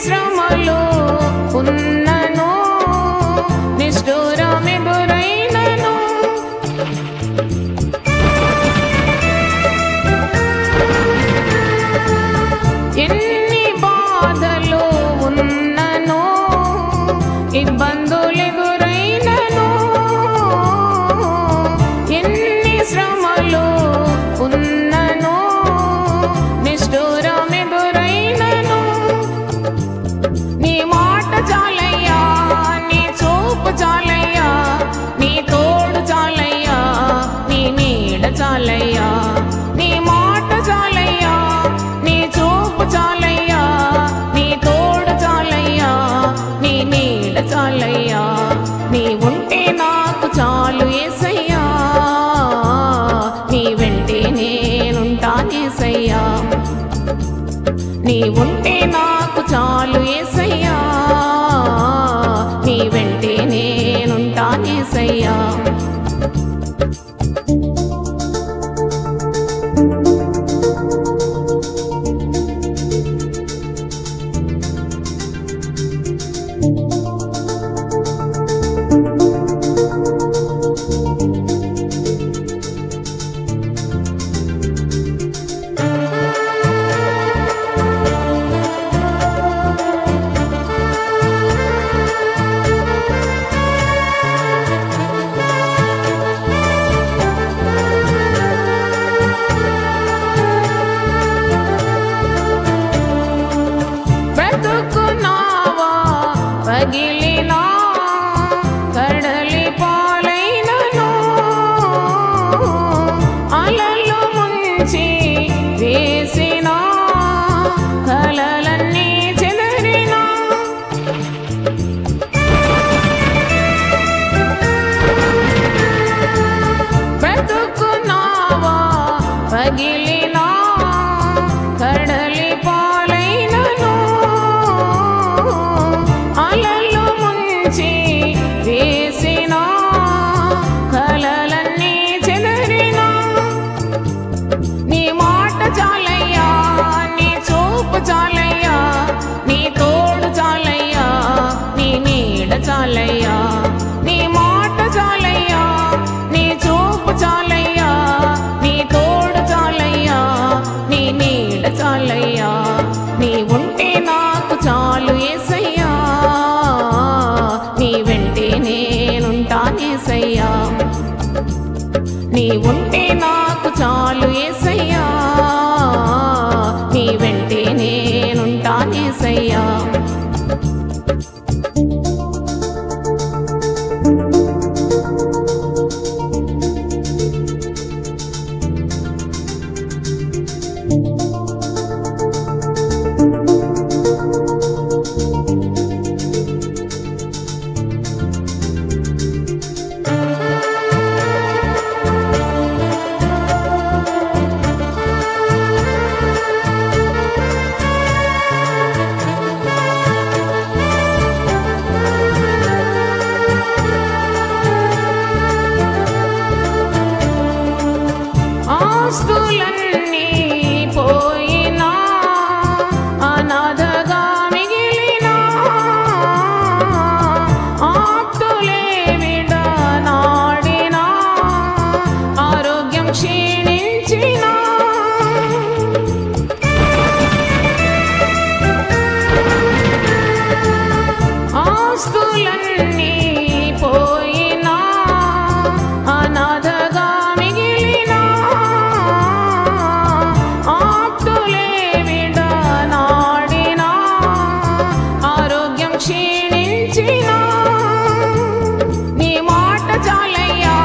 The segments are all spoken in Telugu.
శ్రమలు ఉన్నను నిష్ఠూరమెదురైనను ఎన్ని బాధలు ఉన్నను ఇబ్బందులెదురైనను ఎన్ని శ్రమలు ఉన్నను నిష్ఠూరమెదురైనను నీ మాట చాలయ్యా నీ చూపు చాలయ్యా నీ తోడు చాలయ్యా నీ నీడ చాలయ్యా నీ మాట చాలయ్యా నీ చూపు చాలయ్యా నీ తోడు చాలయ్యా నీ నీడ చాలయ్యా నీ ఉంటే నాకు చాలు యేసయ్యా నీ వెంటే నేనుంటానేసయ్యా నీ ఉంటే నాకు చాలు యేసయ్యా నీ వెంటే నేనుంటానేసయ్యా పగిలినా కడలి పాలైనను అలలు ముంచి వేసిన కలలన్నీ చెదరినా బ్రతుకున్నావా పగిలినా కడలి పాలైనను అలలు ముంచి వేసిన కలలన్నీ చెదరినా నీ మాట చాలయ్యా నీ చూపు చాలయ్యా నీ తోడు చాలయ్యా నీ నీడ చాలయ్యా నీ మాట చాలయ్యా నీ చూపు చాలయ్యా నీ తోడు చాలయ్యా నీ నీడ చాలయ్యా నీ ఉంటే నాకు చాలు యేసయ్యా నీ వెంటే నేనుంటానేసయ్యా నీ ఉంటే నాకు చాలు యేసయ్యా నీ వెంటే నేనుంటానేసయ్యా ఆస్తులన్నీ పోయినా అనాథగా మిగిలినా ఆప్తులే విడనాడినా ఆరోగ్యం క్షీణించినా ఆస్తులన్నీ పోయినా అనాథగా మిగిలినా ఆప్తులే విడనాడినా ఆరోగ్యం క్షీణించినా నీ మాట చాలయ్యా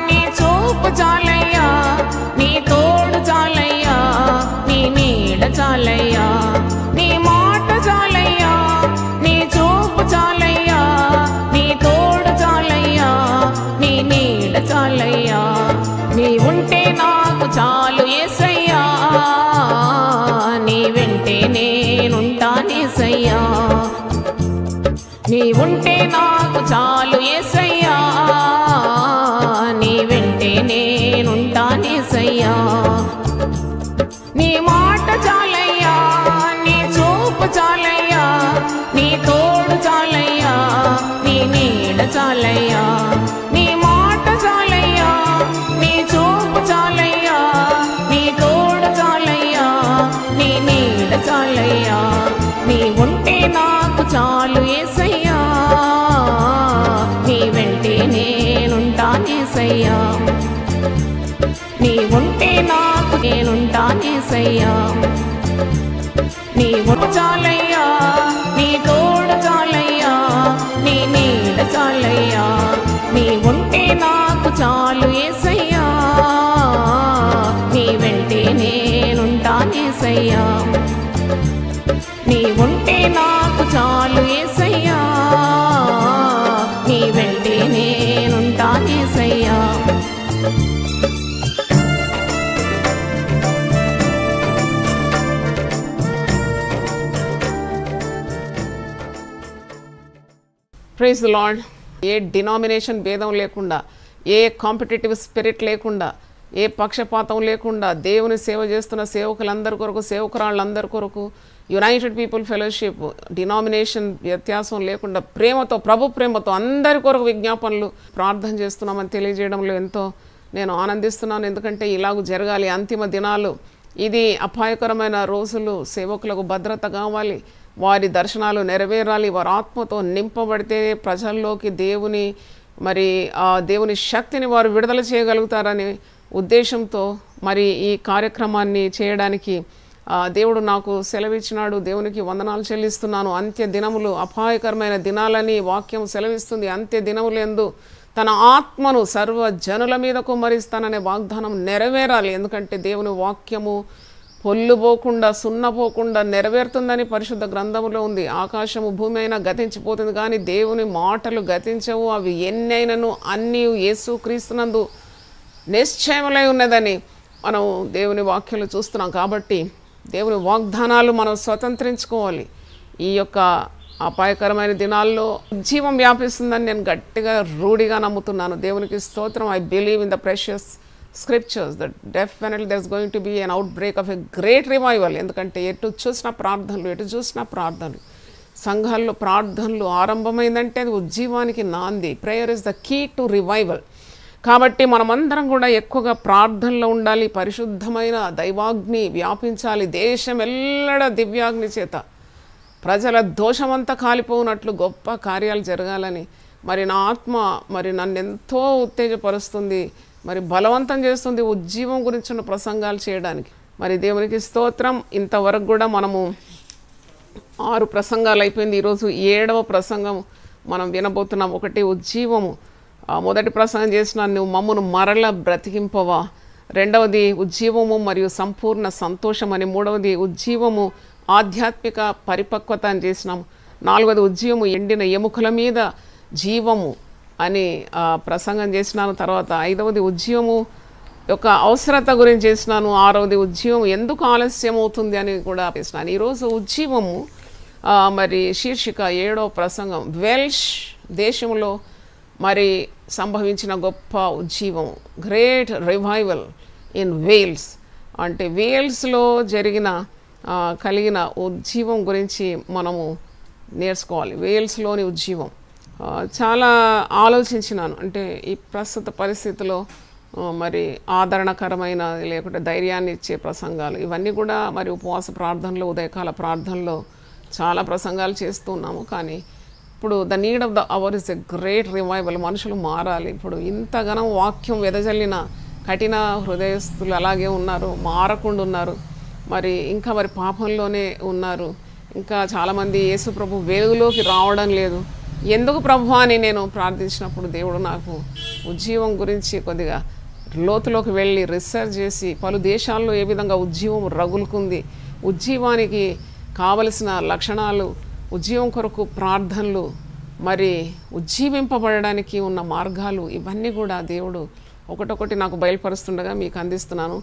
నీ చూపు చాలయ్యా నీ తోడు చాలయ్యా నీ నీడ చాలయ్యా నీ మాట చాలయ్యా నీ చూపు చాలయ్యా నీ తోడు చాలయ్యా నీ నీడ చాలయ్యా నీ ఉంటే నాకు చాలు యేసయ్యా నీ వెంటే నేనుంటానేసయ్యా నీ ఉంటే నాకు చాలు యేసయ్యా నీ వెంటే నేనుంటానేసయ్యా నీ మాట చాలయ్యా నీ చూపు చాలయ్యా నీ తోడు చాలయ్యా, నీ నీడ చాలయ్యా, నీ మాట చాలయ్యా, నీ చూపు చాలయ్యా, నీ తోడు చాలయ్యా, నీ నీడ చాలయ్యా, నీ ఉంటే నాకు చాలు యేసయ్యా, నీ వెంటే నేనుంటానేసయ్యా, నీ ఉంటే నాకు నేనుంటానేసయ్యా, నీ ఉంటే చాలయ్యా, నీ తోడు చాలయ్యా, నీ నీడ చాలయ్యా, నీ ఉంటే నాకు చాలు యేసయ్యా, నీ వెంటే నేనుంటానేసయ్యా, నీ ఉంటే నాకు చాలు యేసయ్యా, నీ వెంటే నేనుంటానేసయ్యా. Praise the lord. ఏ డినామినేషన్ భేదం లేకుండా, ఏ కాంపిటేటివ్ స్పిరిట్ లేకుండా, ఏ పక్షపాతం లేకుండా దేవుని సేవ చేస్తున్న సేవకులందరి కొరకు, సేవకురాళ్ళందరి కొరకు యునైటెడ్ పీపుల్ ఫెలోషిప్ డినామినేషన్ వ్యత్యాసం లేకుండా ప్రేమతో, ప్రభు ప్రేమతో అందరి కొరకు విజ్ఞాపనలు ప్రార్థన చేస్తున్నామని తెలియజేయడంలో ఎంతో నేను ఆనందిస్తున్నాను. ఎందుకంటే ఇలాగూ జరగాలి. అంతిమ దినాలు, ఇది అపాయకరమైన రోజులు. సేవకులకు భద్రత కావాలి, వారి దర్శనాలు నెరవేరాలి, వారి ఆత్మతో నింపబడితే ప్రజల్లోకి దేవుని శక్తిని వారు విడుదల చేయగలుగుతారనే ఉద్దేశంతో మరి ఈ కార్యక్రమాన్ని చేయడానికి దేవుడు నాకు సెలవిచ్చినాడు. దేవునికి వందనాలు చెల్లిస్తున్నాను. అంత్య దినములు అపాయకరమైన దినాలని వాక్యం సెలవిస్తుంది. అంత్య దినములందు తన ఆత్మను సర్వ జనుల మీద కుమ్మరిస్తాననే వాగ్దానం నెరవేరాలి. ఎందుకంటే దేవుని వాక్యము పొల్లుపోకుండా, సున్నపోకుండా నెరవేరుతుందని పరిశుద్ధ గ్రంథములో ఉంది. ఆకాశము భూమి అయినా గతించిపోతుంది, కానీ దేవుని మాటలు గతించవు. అవి ఎన్నైనను అన్నీ యేసుక్రీస్తునందు నిశ్చయములై ఉన్నదని మనం దేవుని వాక్యాలు చూస్తున్నాం. కాబట్టి దేవుని వాగ్దానాలు మనం స్వతంత్రించుకోవాలి. ఈ యొక్క అపాయకరమైన దినాల్లో జీవం వ్యాపిస్తుందని నేను గట్టిగా రూఢిగా నమ్ముతున్నాను. దేవునికి స్తోత్రం. I believe in the precious scriptures that definitely there's going to be an outbreak of a great revival. ఎందుకంటే ఎటు చూసిన ప్రార్థనలు, సంఘాల్లో ప్రార్థనలు ఆరంభమైందంటే అది ఉజ్జీవానికి నాంది. Prayer is the key to revival. కాబట్టి మనమందరం కూడా ఎక్కువగా ప్రార్థనలో ఉండాలి. పరిశుద్ధమైన దైవాగ్ని వ్యాపించాలి. దేశం ఎల్లడ దివ్యాగ్ని చేత ప్రజల దోషమంతా కాలిపోనట్లు గొప్ప కార్యాలు జరగాలని మరి నా ఆత్మ మరి నన్ను ఎంతో ఉత్తేజపరుస్తుంది, మరి బలవంతం చేస్తుంది ఉజ్జీవం గురించిన ప్రసంగాలు చేయడానికి. మరి దేవునికి స్తోత్రం. ఇంతవరకు కూడా మనము 6 ప్రసంగాలు అయిపోయింది. ఈరోజు 7వ ప్రసంగం మనం వినబోతున్నాం. ఒకటి ఉజ్జీవము. మొదటి ప్రసంగం చేసిన నువ్వు మమ్మను మరల బ్రతికింపవా. రెండవది ఉజ్జీవము మరియు సంపూర్ణ సంతోషం అని. మూడవది ఉజ్జీవము ఆధ్యాత్మిక పరిపక్వత అని చేసినాము. నాలుగవది ఉజ్జీవము ఎండిన ఎముకల మీద జీవము అని ప్రసంగం చేసినాను. తర్వాత 5వది ఉజ్జీవము యొక్క అవసరత గురించి చేసినాను. 6వది ఉజ్జీవం ఎందుకు ఆలస్యం అవుతుంది అని కూడా చేసినాను. ఈరోజు ఉజ్జీవము మరి శీర్షిక 7వ ప్రసంగం వెల్ష్ దేశంలో మరి సంభవించిన గొప్ప ఉజ్జీవం, గ్రేట్ రివైవల్ ఇన్ వేల్స్. అంటే వేల్స్లో కలిగిన ఉజ్జీవం గురించి మనము నేర్చుకోవాలి. వేల్స్లోని ఉజ్జీవం చాలా ఆలోచించినాను. అంటే ఈ ప్రస్తుత పరిస్థితిలో మరి ఆదరణకరమైన లేకుంటే ధైర్యాన్ని ఇచ్చే ప్రసంగాలు ఇవన్నీ కూడా మరి ఉపవాస ప్రార్థనలు, ఉదయకాల ప్రార్థనలో చాలా ప్రసంగాలు చేస్తున్నాము. కానీ ఇప్పుడు the need of the hour is a great revival. మనుషులు మారాలి. ఇప్పుడు ఇంతగానం వాక్యం వెదజల్లిన కఠిన హృదయస్తులు అలాగే ఉన్నారు, మారకుండా ఉన్నారు. మరి ఇంకా మరి పాపంలోనే ఉన్నారు. ఇంకా చాలామంది యేసు ప్రభు వెలుగులోకి రావడం లేదు. ఎందుకు ప్రభు అని నేను ప్రార్థించినప్పుడు దేవుడు నాకు ఉజ్జీవం గురించి కొద్దిగా లోతులోకి వెళ్ళి రీసెర్చ్ చేసి పలు దేశాల్లో ఏ విధంగా ఉజ్జీవం రగులుకుంది, ఉజ్జీవానికి కావలసిన లక్షణాలు, ఉజ్జీవం కొరకు ప్రార్థనలు, మరి ఉజ్జీవింపబడడానికి ఉన్న మార్గాలు ఇవన్నీ కూడా దేవుడు ఒకటొకటి నాకు బయలుపరుస్తుండగా మీకు అందిస్తున్నాను.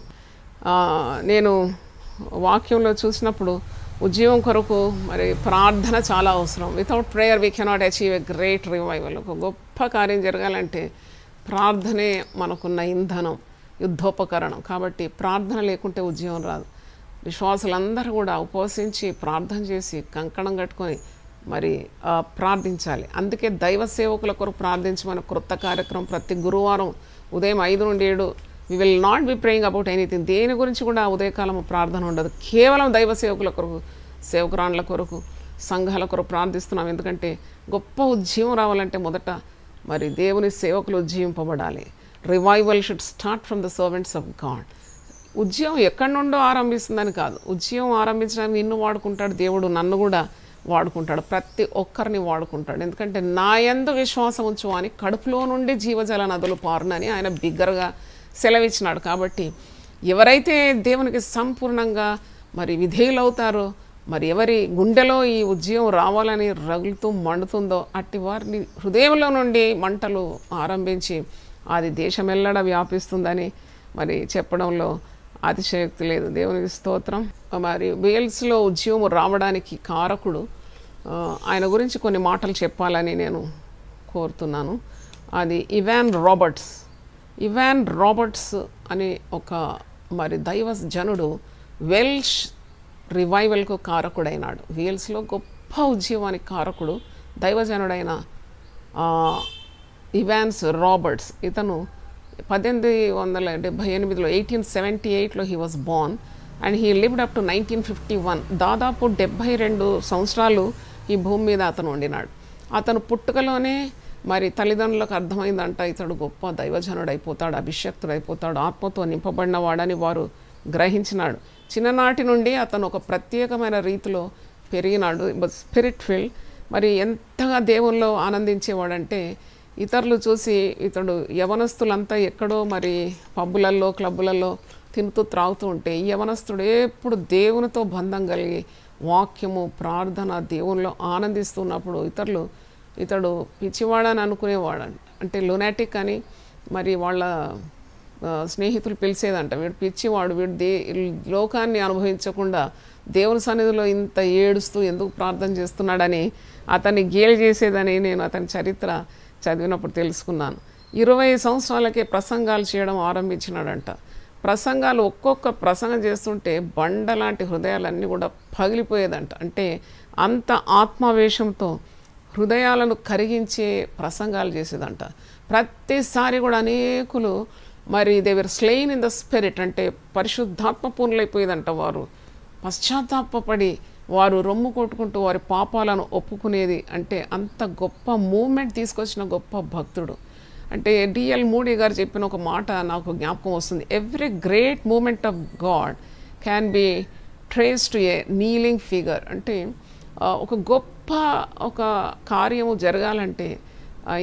నేను వాక్యంలో చూసినప్పుడు ఉజ్జీవం కొరకు మరి ప్రార్థన చాలా అవసరం. Without prayer we cannot achieve a great revival. ఒక గొప్ప కార్యం జరగాలంటే ప్రార్థనే మనకున్న ఇంధనం, యుద్ధోపకరణం. కాబట్టి ప్రార్థన లేకుంటే ఉజ్జీవం రాదు. విశ్వాసులందరూ కూడా ఉపవసించి ప్రార్థన చేసి కంకణం కట్టుకొని మరి ప్రార్థించాలి. అందుకే దైవ సేవకుల కొరకు ప్రార్థించమని క్రొత్త కార్యక్రమం ప్రతి గురువారం ఉదయం 5 నుండి 7 we will not be praying about anything. దేని గురించి కూడా ఉదయకాలం ప్రార్థన ఉండదు. కేవలం దైవ సేవకుల కొరకు, సేవకురాండ్ల కొరకు, సంఘాల కొరకు ప్రార్థిస్తున్నాం. ఎందుకంటే గొప్ప ఉజ్జీవం రావాలంటే మొదట మరి దేవుని సేవకులు ఉజ్జీవింపబడాలి. Revival should start from the servants of God. ఉద్యమం ఎక్కడి నుండో ఆరంభిస్తుందని కాదు, ఉద్యమం ఆరంభించడానికి నిన్ను వాడుకుంటాడు దేవుడు, నన్ను కూడా వాడుకుంటాడు, ప్రతి ఒక్కరిని వాడుకుంటాడు. ఎందుకంటే నా యందు విశ్వాసం ఉంచు అని కడుపులో నుండి జీవజల నదులు పారునని ఆయన బిగ్గరగా సెలవిచ్చినాడు. కాబట్టి ఎవరైతే దేవునికి సంపూర్ణంగా మరి విధేయులవుతారో, మరి ఎవరి గుండెలో ఈ ఉద్యమం రావాలని రగులుతూ మండుతుందో అట్టి వారిని హృదయంలో నుండి మంటలు ఆరంభించి అది దేశమెల్లడా వ్యాపిస్తుందని మరి చెప్పడంలో అతిశయోక్తి లేదు. దేవునికి స్తోత్రం. మరి వేల్స్లో ఉద్యమం రావడానికి కారకుడు, ఆయన గురించి కొన్ని మాటలు చెప్పాలని నేను కోరుతున్నాను. అది ఇవాన్ రాబర్ట్స్. ఇవాన్ రాబర్ట్స్ అనే ఒక మరి దైవ జనుడు వెల్ష్ రివైవల్కు కారకుడైనాడు. వేల్స్లో గొప్ప ఉద్యమానికి కారకుడు దైవజనుడైన ఇవాన్స్ రాబర్ట్స్. ఇతను 1878లో 1878లో he was born and he lived up to 1951. దాదాపు 72 సంవత్సరాలు ఈ భూమి మీద అతను ఉండినాడు. అతను పుట్టుకలోనే మరి తల్లిదండ్రులకు అర్థమైందంట, ఇతడు గొప్ప దైవజనుడు అయిపోతాడు, అభిషక్తుడు అయిపోతాడు, ఆత్మతో నింపబడిన వాడని వారు గ్రహించినాడు. చిన్ననాటి నుండి అతను ఒక ప్రత్యేకమైన రీతిలో పెరిగినాడు, స్పిరిట్ ఫీల్డ్. మరి ఎంతగా దేవుల్లో ఆనందించేవాడంటే ఇతరులు చూసి ఇతడు యవనస్తులంతా ఎక్కడో మరి పబ్బులలో క్లబ్బులలో తినుతూ త్రాగుతూ ఉంటే ఈ యవనస్తుడు ఎప్పుడు దేవునితో బంధం కలిగి వాక్యము ప్రార్థన దేవునిలో ఆనందిస్తున్నప్పుడు ఇతడు పిచ్చివాడని అనుకునేవాడు. అంటే లునాటిక్ అని మరి వాళ్ళ స్నేహితులు పిలిచేదంట, వీడు పిచ్చివాడు, వీడు లోకాన్ని అనుభవించకుండా దేవుని సన్నిధిలో ఇంత ఏడుస్తూ ఎందుకు ప్రార్థన చేస్తున్నాడని అతన్ని గేలి చేసేదని నేను అతని చరిత్ర చదివినప్పుడు తెలుసుకున్నాను. 20 సంవత్సరాలకే ప్రసంగాలు చేయడం ఆరంభించినాడంట. ప్రసంగాలు ఒక్కొక్క ప్రసంగం చేస్తుంటే బండలాంటి హృదయాలన్నీ కూడా పగిలిపోయేదంట. అంటే అంత ఆత్మావేశంతో హృదయాలను కరిగించే ప్రసంగాలు చేసేదంట. ప్రతిసారి కూడా అనేకులు మరి they were slain in the spirit, అంటే పరిశుద్ధాత్మ పూర్ణులైపోయేదంట. వారు పశ్చాత్తాపడి వారు రొమ్ము కొట్టుకుంటూ వారి పాపాలను ఒప్పుకునేది. అంటే అంత గొప్ప మూమెంట్ తీసుకొచ్చిన గొప్ప భక్తుడు. అంటే డిఎల్ మూడీ గారు చెప్పిన ఒక మాట నాకు జ్ఞాపకం వస్తుంది. Every great moment of God can be trace to a kneeling figure. అంటే ఒక గొప్ప ఒక కార్యము జరగాలంటే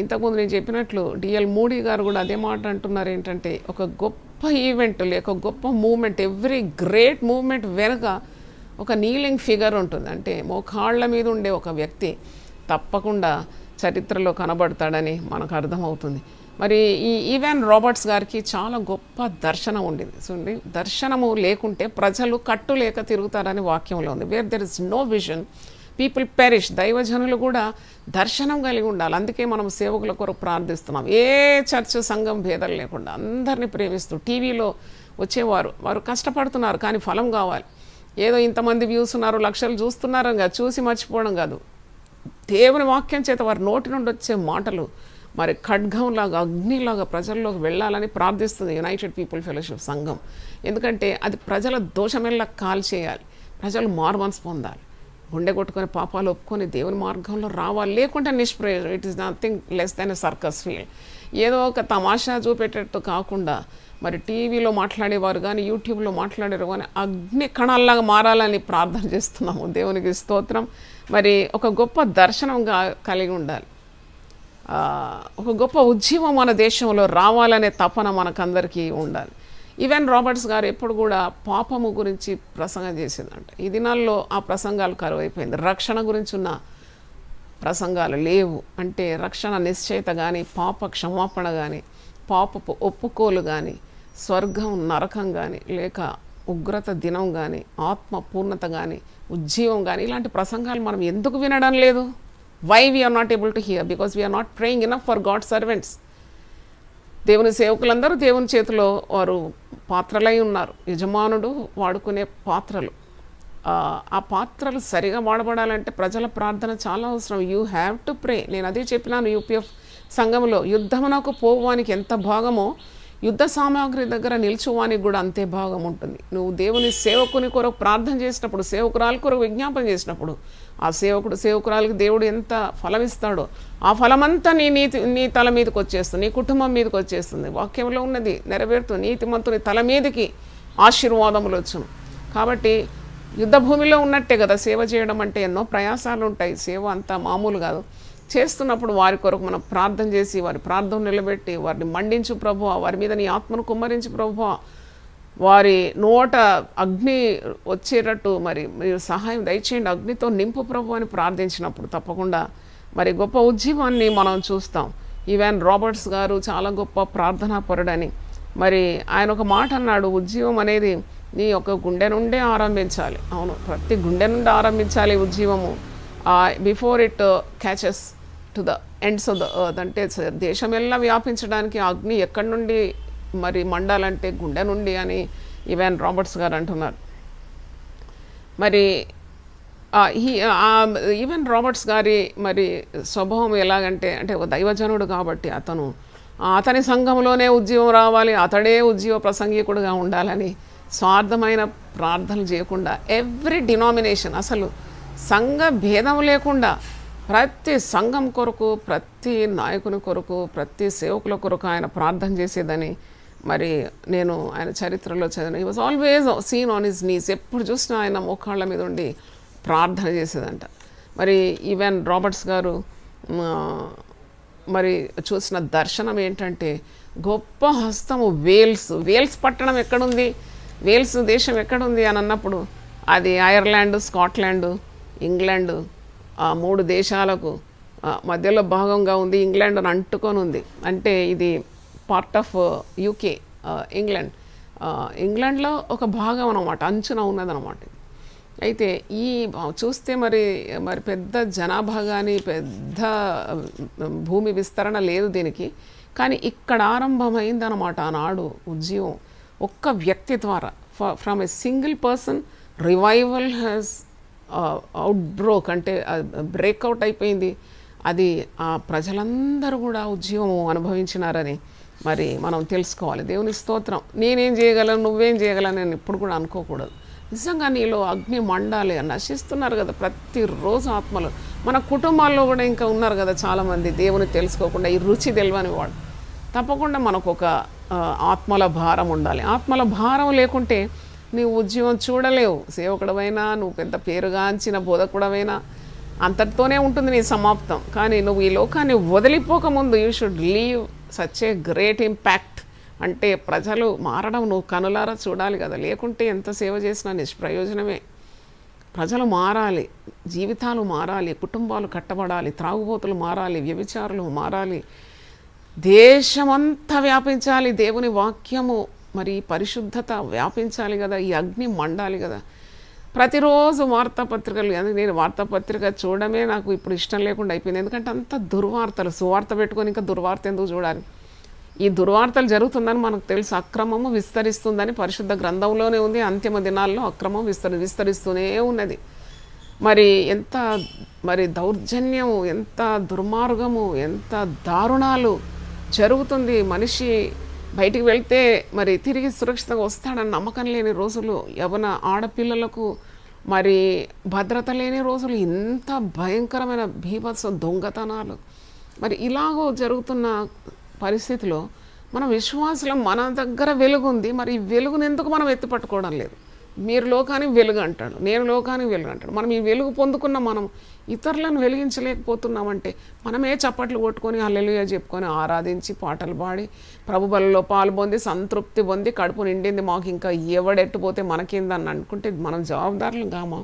ఇంతకుముందు నేను చెప్పినట్లు డిఎల్ మూడీ గారు కూడా అదే మాట అంటున్నారు. ఏంటంటే ఒక గొప్ప ఈవెంట్ లేక గొప్ప మూమెంట్, ఎవ్రీ గ్రేట్ మూమెంట్ వెనుక ఒక నీలింగ్ ఫిగర్ ఉంటుంది. అంటే మోకాళ్ళ మీద ఉండే ఒక వ్యక్తి తప్పకుండా చరిత్రలో కనబడతాడని మనకు అర్థమవుతుంది. మరి ఈ ఇవాన్ రాబర్ట్స్ గారికి చాలా గొప్ప దర్శనం ఉండింది. చూడండి, దర్శనము లేకుంటే ప్రజలు కట్టు లేక తిరుగుతారని వాక్యంలో ఉంది. Where there is no vision people perish. దైవజనులు కూడా దర్శనం కలిగి ఉండాలి. అందుకే మనం సేవకుల కొరకు ప్రార్థిస్తున్నాం. ఏ చర్చ్ సంఘం భేదాలు లేకుండా అందరినీ ప్రేమిస్తూ టీవీలో వచ్చేవారు వారు కష్టపడుతున్నారు, కానీ ఫలం కావాలి. ఏదో ఇంతమంది వ్యూస్ ఉన్నారు, లక్షలు చూస్తున్నారు కాదు, చూసి మర్చిపోవడం కాదు. దేవుని వాక్యం చేత వారి నోటి నుండి వచ్చే మాటలు మరి ఖడ్గంలాగా అగ్నిలాగా ప్రజల్లోకి వెళ్ళాలని ప్రార్థిస్తుంది యునైటెడ్ పీపుల్ ఫెలోషిప్ సంఘం. ఎందుకంటే అది ప్రజల దోషమెల్లా కాల్చేయాలి, ప్రజలు మారుమనసు పొందాలి, గుండె కొట్టుకొని పాపాలు ఒప్పుకొని దేవుని మార్గంలో రావాలి. లేకుంటే నిష్ప్రయోజనం. It is nothing less than a circus field. ఏదో ఒక తమాషా చూపెట్టేట్టు కాకుండా మరి టీవీలో మాట్లాడేవారు కానీ యూట్యూబ్లో మాట్లాడేవారు కానీ అగ్ని కణాల్లాగా మారాలని ప్రార్థన చేస్తున్నాము. దేవునికి స్తోత్రం. మరి ఒక గొప్ప దర్శనంగా కలిగి ఉండాలి. ఒక గొప్ప ఉద్యమం మన దేశంలో రావాలనే తపన మనకందరికీ ఉండాలి. ఇవాన్ రాబర్ట్స్ గారు ఎప్పుడు కూడా పాపము గురించి ప్రసంగం చేసేదంట. ఈ దినాల్లో ఆ ప్రసంగాలు కరువైపోయింది. రక్షణ గురించి ఉన్న ప్రసంగాలు లేవు. అంటే రక్షణ నిశ్చయిత కానీ, పాప క్షమాపణ కానీ, పాపపు ఒప్పుకోలు కానీ, స్వర్గం నరకం కానీ, లేక ఉగ్రత దినం కానీ, ఆత్మ పూర్ణత కానీ, ఉజ్జీవం కానీ, ఇలాంటి ప్రసంగాలు మనం ఎందుకు వినడం లేదు? Why we are not able to hear? Because we are not praying enough for God servants. దేవుని సేవకులందరూ దేవుని చేతిలో వారు పాత్రలై ఉన్నారు. యజమానుడు వాడుకునే పాత్రలు. ఆ పాత్రలు సరిగా వాడబడాలంటే ప్రజల ప్రార్థన చాలా అవసరం. You have to pray. నేను అదే చెప్పినాను యూపీఎఫ్ సంఘంలో. యుద్ధమునకు పోవానికి ఎంత భాగమో యుద్ధ సామాగ్రి దగ్గర నిల్చువానికి కూడా అంతే భాగం ఉంటుంది. నువ్వు దేవుని సేవకుని కొరకు ప్రార్థన చేసినప్పుడు, సేవకురాలు కొరకు విజ్ఞాపన చేసినప్పుడు, ఆ సేవకురాలకి దేవుడు ఎంత ఫలం ఇస్తాడో ఆ ఫలమంతా నీ తల మీదకి వచ్చేస్తుంది, నీ కుటుంబం మీదకి వచ్చేస్తుంది. వాక్యంలో ఉన్నది నెరవేరుతుంది. నీతిమంతుని తల మీదకి ఆశీర్వాదములు వచ్చును. కాబట్టి యుద్ధ భూమిలో ఉన్నట్టే కదా సేవ చేయడం అంటే. ఎన్నో ప్రయాసాలు ఉంటాయి. సేవ అంతా మామూలు కాదు. చేస్తున్నప్పుడు వారి కొరకు మనం ప్రార్థన చేసి వారి ప్రార్థన నిలబెట్టి వారిని మండించు ప్రభువా, వారి మీద నీ ఆత్మను కుమ్మరించు ప్రభువా, వారి నోట అగ్ని వచ్చేటట్టు మరి మీరు సహాయం దయచేయండి, అగ్నితో నింపు ప్రభు అని ప్రార్థించినప్పుడు తప్పకుండా మరి గొప్ప ఉజ్జీవాన్ని మనం చూస్తాం. ఈవెన్ రాబర్ట్స్ గారు చాలా గొప్ప ప్రార్థనా పరుడని. మరి ఆయన ఒక మాట అన్నాడు, ఉజ్జీవం అనేది నీ యొక్క గుండె నుండే ఆరంభించాలి. అవును, ప్రతి గుండె నుండి ఆరంభించాలి ఉజ్జీవము. Before it catches to the ends of the earth. అంటే దేశమెల్లా వ్యాపించడానికి అగ్ని ఎక్కడి నుండి మరి మండాలంటే గుండె నుండి అని ఈవెన్ రాబర్ట్స్ గారు అంటున్నారు. మరి ఈవెన్ రాబర్ట్స్ గారి మరి స్వభావం ఎలాగంటే, అంటే ఒక దైవజనుడు కాబట్టి అతని సంఘంలోనే ఉజ్జీవం రావాలి, అతడే ఉజ్జీవ ప్రసంగికుడుగా ఉండాలని స్వార్థమైన ప్రార్థనలు చేయకుండా ఎవ్రీ డినామినేషన్, అసలు సంఘ భేదం లేకుండా ప్రతి సంఘం కొరకు, ప్రతి నాయకుని కొరకు, ప్రతి సేవకుల కొరకు ఆయన ప్రార్థన చేసేదని మరి నేను ఆయన చరిత్రలో చదివాను. He was always seen on his knees. ఎప్పుడు చూసినా ఆయన మోకాళ్ళ మీద ఉండి ప్రార్థన చేసేదంట. మరి ఈవెన్ రాబర్ట్స్ గారు మరి చూసిన దర్శనం ఏంటంటే గొప్ప హస్తము. వేల్స్ పట్టణం ఎక్కడుంది, వేల్స్ దేశం ఎక్కడుంది అని అన్నప్పుడు అది ఐర్లాండ్, స్కాట్లాండ్, ఇంగ్లాండ్, ఆ 3 దేశాలకు మధ్యలో భాగంగా ఉంది. ఇంగ్లాండ్ అని అంటుకొని ఉంది. అంటే ఇది పార్ట్ ఆఫ్ యూకే, ఇంగ్లాండ్లో ఒక భాగం అన్నమాట, అంచున ఉన్నదన్నమాట. అయితే ఈ చూస్తే మరి పెద్ద జనాభా కానీ పెద్ద భూమి విస్తరణ లేదు దీనికి. కానీ ఇక్కడ ఆరంభమైందనమాట ఆనాడు ఉజ్జీవం. ఒక్క వ్యక్తి ద్వారా, from a single person revival has outbroke, అంటే బ్రేక్అవుట్ అయిపోయింది. అది ఆ ప్రజలందరూ కూడా ఉజ్జీవం అనుభవించినారని మరి మనం తెలుసుకోవాలి. దేవుని స్తోత్రం. నేనేం చేయగలను, నువ్వేం చేయగలను నేను ఎప్పుడు కూడా అనుకోకూడదు. నిజంగా నీలో అగ్ని మండాలి. నశిస్తున్నారు కదా ప్రతిరోజు ఆత్మలు. మన కుటుంబాల్లో కూడా ఇంకా ఉన్నారు కదా చాలామంది దేవుని తెలుసుకోకుండా, ఈ రుచి తెలియని వాడు. తప్పకుండా మనకు ఒక ఆత్మల భారం ఉండాలి. ఆత్మల భారం లేకుంటే నీవు ఉద్యమం చూడలేవు. సేవకుడవైనా, నువ్వు పెద్ద పేరుగాంచిన బోధకుడవైనా అంతటితోనే ఉంటుంది నీ సమాప్తం. కానీ నువ్వు ఈ లోకాన్ని వదిలిపోకముందు you should leave such a great impact. అంటే ప్రజలు మారడం నువ్వు కనులారా చూడాలి కదా. లేకుంటే ఎంత సేవ చేసినా నిష్ప్రయోజనమే. ప్రజలు మారాలి, జీవితాలు మారాలి, కుటుంబాలు కట్టబడాలి, త్రాగుబోతులు మారాలి, వ్యభిచారులు మారాలి, దేశమంతా వ్యాపించాలి దేవుని వాక్యము, మరి పరిశుద్ధత వ్యాపించాలి కదా, ఈ అగ్ని మండాలి కదా. ప్రతిరోజు వార్తాపత్రికలు, అందుకే నేను వార్తాపత్రిక చూడడమే నాకు ఇప్పుడు ఇష్టం లేకుండా అయిపోయింది. ఎందుకంటే అంత దుర్వార్తలు, సువార్త పెట్టుకొని ఇంకా దుర్వార్త ఎందుకు చూడాలి. ఈ దుర్వార్తలు జరుగుతుందని మనకు తెలుసు. అక్రమము విస్తరిస్తుందని పరిశుద్ధ గ్రంథంలోనే ఉంది. అంతిమ దినాల్లో అక్రమం విస్తరిస్తూనే ఉన్నది. మరి ఎంత దౌర్జన్యము, ఎంత దుర్మార్గము, ఎంత దారుణాలు జరుగుతుంది. మనిషి బయటికి వెళ్తే మరి తిరిగి సురక్షితంగా వస్తాడని నమ్మకం లేని రోజులు, యవ్వన ఆడపిల్లలకు మరి భద్రత లేని రోజులు, ఇంత భయంకరమైన భీభత్స దొంగతనాలు. మరి ఇలాగో జరుగుతున్న పరిస్థితిలో మన విశ్వాసులం, మన దగ్గర వెలుగుంది, మరి ఈ వెలుగుని ఎందుకు మనం ఎత్తిపట్టుకోవడం లేదు? మీరు లోకానికి వెలుగు అంటాడు, నేను లోకానికి వెలుగు అంటాడు. మనం ఈ వెలుగు పొందుకున్న మనం ఇతరులను వెలిగించలేకపోతున్నామంటే మనమే చప్పట్లు కొట్టుకొని హల్లెలూయా చెప్పుకొని ఆరాధించి పాటలు పాడి ప్రభు బలిలో పాల్పొంది సంతృప్తి పొంది కడుపు నిండింది, మాకు ఇంకా ఎవడెట్టుపోతే మనకేందని అనుకుంటే మనం జవాబుదారులు కామా?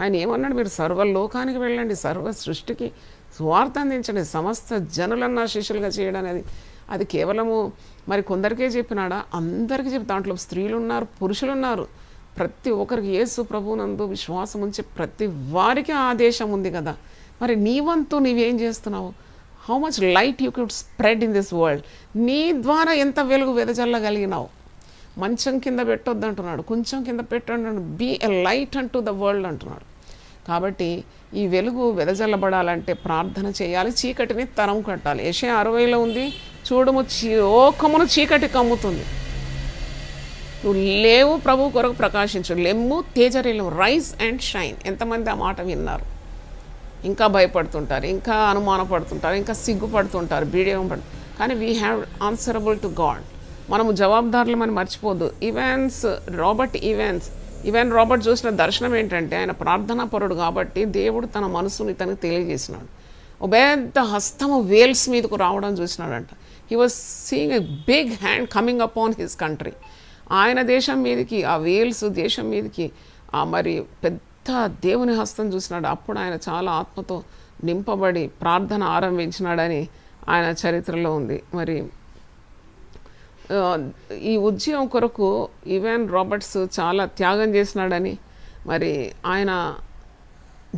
ఆయన ఏమన్నాడు? మీరు సర్వలోకానికి వెళ్ళండి, సర్వ సృష్టికి సువార్త అందించండి, సమస్త జనులన్నా శిష్యులుగా చేయడం అనేది అది కేవలము మరి కొందరికే చెప్పినాడా? అందరికీ చెప్పి, దాంట్లో స్త్రీలు ఉన్నారు, పురుషులు ఉన్నారు. ప్రతి ఒక్కరికి యేసు ప్రభువునందు విశ్వాసం ఉంచే ప్రతి వారికి ఆదేశం ఉంది కదా. మరి నీ వంతు నీవేం చేస్తున్నావు? How much light you could spread in this world? నీ ద్వారా ఎంత వెలుగు వెదజల్లగలిగినావు? మంచం కింద పెట్టొద్దు అంటున్నాడు, కొంచెం కింద పెట్టండి, బీ ఎ లైట్ అంటూ ద వరల్డ్ అంటున్నాడు. కాబట్టి ఈ వెలుగు వెదజల్లబడాలంటే ప్రార్థన చేయాలి, చీకటిని తరం కట్టాలి. యెషయా 60లో ఉంది, చూడుము లోకమును చీకటి కమ్ముతుంది, నువ్వు లేవు ప్రభు కొరకు ప్రకాశించు, లెమ్ము తేజరిల్లు, రైజ్ అండ్ షైన్. ఎంతమంది ఆ మాట విన్నారు? ఇంకా భయపడుతుంటారు, ఇంకా అనుమానపడుతుంటారు, ఇంకా సిగ్గుపడుతుంటారు, బీడియం పడు. కానీ we have answerable to God. మనము జవాబుదారులమని మర్చిపోద్దు. ఈవెన్ రాబర్ట్ చూసిన దర్శనం ఏంటంటే, ఆయన ప్రార్థనా పరుడు కాబట్టి దేవుడు తన మనసుని తనకు తెలియజేసినాడు. ఒక పెద్ద హస్తము వేల్స్ మీదకు రావడం చూసినాడంట. He was seeing a big hand coming upon his country. ఆయన దేశం మీదకి, ఆ వేల్స్ దేశం మీదకి మరి పెద్ద దేవుని హస్తం చూసినాడు. అప్పుడు ఆయన చాలా ఆత్మతో నింపబడి ప్రార్థన ఆరంభించినాడని ఆయన చరిత్రలో ఉంది. మరి ఈ ఉద్యమం కొరకు ఈవెన్ రాబర్ట్స్ చాలా త్యాగం చేసినాడని, మరి ఆయన